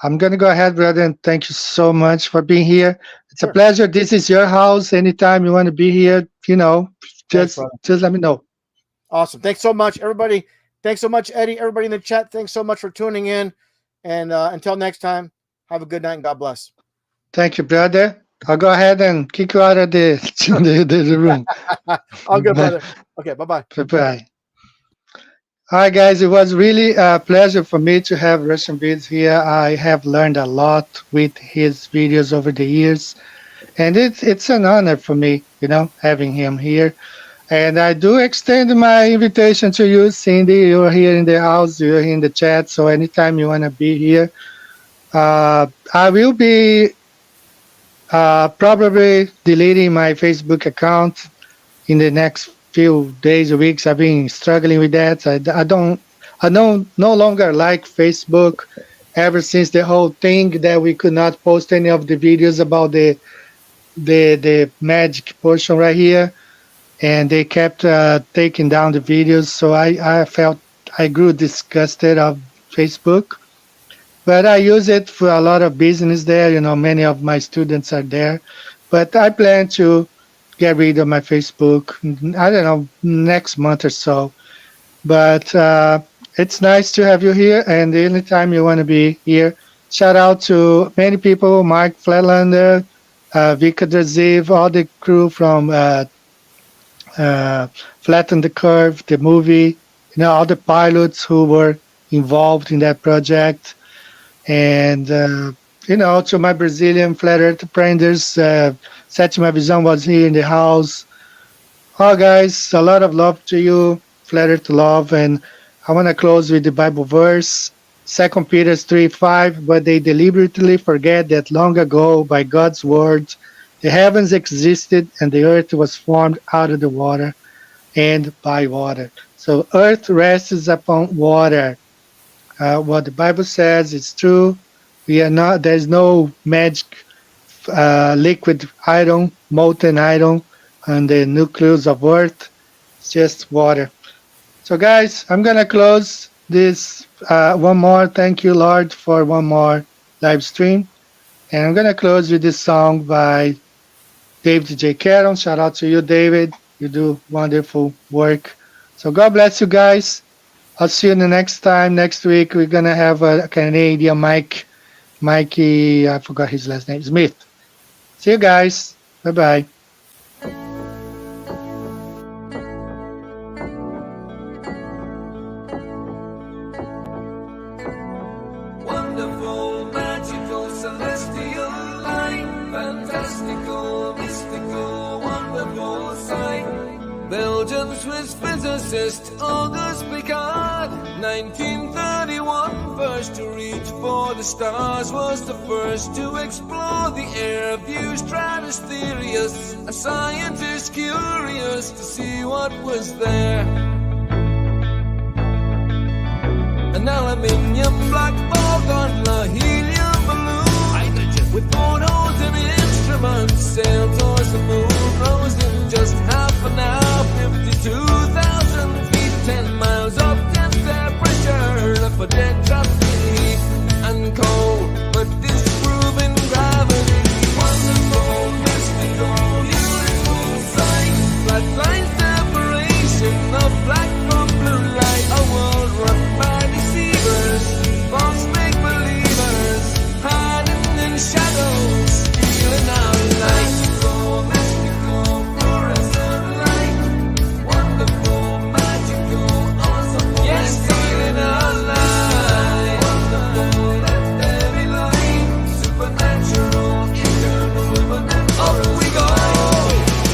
S1: I'm going to go ahead, brother, and thank you so much for being here. It's a pleasure. This is your house. Anytime you want to be here, just let me know.
S2: Awesome. Thanks so much, everybody. Thanks so much, Eddie. Everybody in the chat, thanks so much for tuning in. And until next time, have a good night and God bless.
S1: Thank you, brother. I'll go ahead and kick you out of the room.
S2: All good, brother. Okay, bye-bye.
S1: Bye-bye. All right, guys, it was really a pleasure for me to have RUSSIANVIDS here. I have learned a lot with his videos over the years, and it's an honor for me, having him here. And I do extend my invitation to you, Cindy. You're here in the house, you're here in the chat, so anytime you want to be here. I will be probably deleting my Facebook account in the next few days or weeks. I've been struggling with that. I no longer like Facebook ever since the whole thing that we could not post any of the videos about the magic portion right here, and they kept taking down the videos. So I grew disgusted of Facebook, but I use it for a lot of business there. Many of my students are there, but I plan to get rid of my Facebook, I don't know, next month or so. But it's nice to have you here, and anytime you want to be here. Shout out to many people, Mark Flatlander, Vika Draziv, all the crew from Flatten the Curve, the movie, all the pilots who were involved in that project. And to my Brazilian flat earth friends, Sétima Visão was here in the house. Oh, guys, a lot of love to you, flat earth love. And I want to close with the Bible verse, 2 Peter 3:5. But they deliberately forget that long ago, by God's word, the heavens existed and the earth was formed out of the water and by water. So earth rests upon water. What the Bible says is true. There's no magic liquid iron, molten iron on the nucleus of earth. It's just water. So guys, I'm gonna close. this one more. Thank you, Lord, for one more live stream. And I'm gonna close with this song by David J. Carroll. Shout out to you, David. You do wonderful work. So God bless you guys. I'll see you in the next time. Next week we're gonna have a Canadian Mikey. I forgot his last name. Smith. See you guys. Bye bye.
S4: Wonderful, magical, celestial light, fantastical, mystical, wonderful sight. Belgian Swiss physicist Auguste Piccard, 1931, first to reach for the stars, was the first to explore the air view stratospherius, a scientist curious to see what was there. An aluminium black ball on a helium balloon, with photos and instruments, sailed towards the moon, rose in just half an hour, 52,000 feet, 10 miles up, 10 temperature, left for dead, trapped in heat and cold, but disproving gravity. Wonderful, mystical, beautiful sight, flat line separation of black from blue light, a world run by deceivers, false make-believers, hiding in shadows, stealing our light. Mystical, fluorescent light, wonderful, magical, awesome, yes, stealing our light. Wonderful, let there be light, supernatural, eternal, supernatural. Up we go,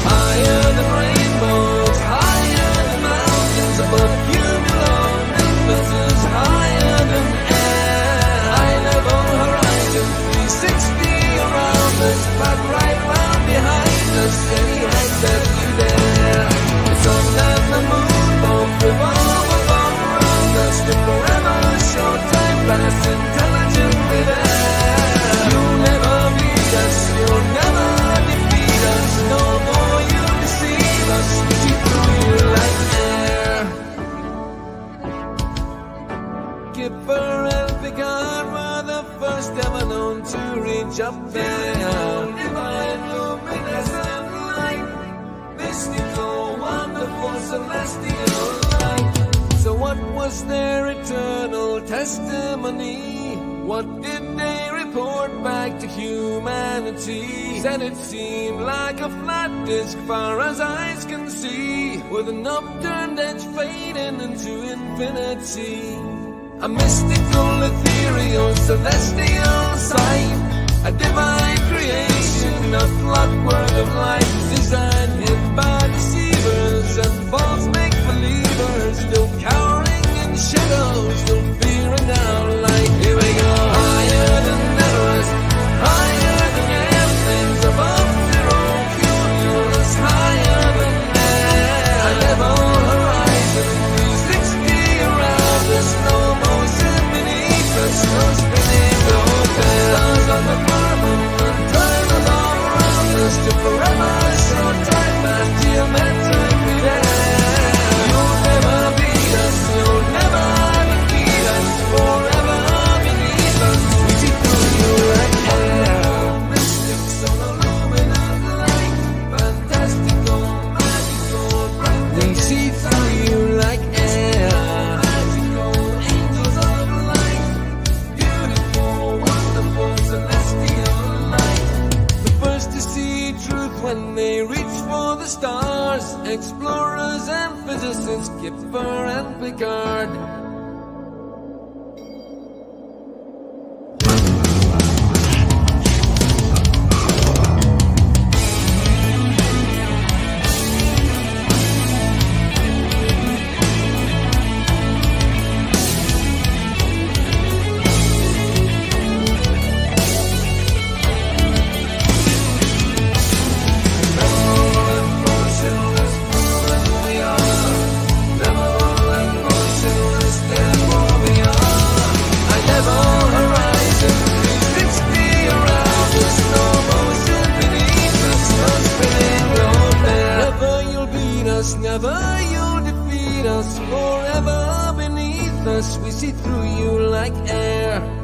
S4: higher than rainbows, higher than mountains, above cumulonimbus, higher than air, high level horizon, 360 around us, but right round behind us, any height that you dare. The sun and the moon both revolve above around us, to forever show time pass intelligently there. You'll never beat us, you'll never defeat us, no more you deceive us, we see through you like air. Kipper and Picard were the first ever known to reach up there. Divine, luminescent light, mystical, wonderful, celestial light. So what was their eternal testimony? What did they report back to humanity? Said it seemed like a flat disk far as eyes can see, with an upturned edge fading into infinity. A mystical, ethereal, celestial sight, a divine creation, a clockwork of light, designed hid by deceivers and false make-believers, still cowering in shadows, still fearing our light. Here we go, higher than Everest, higher than airplanes, above zero cumulus, higher than air, a level horizon, 360 around us, no motion beneath us, no spinning, no stars on the firmament, time is all around us, to forever show time as geometrically there. You'll never beat us, you'll never defeat us, forever beneath us, we see through you like air. Mystic, solar, luminous light, fantastical, magical, bright, we see through you like air. Magical, angels of light, beautiful, wonderful, celestial light. The first to see truth when they reach for the stars, explorers and physicists, Kipper and Picard. Motionless, we are. Level and motionless, with us, we see through you like air.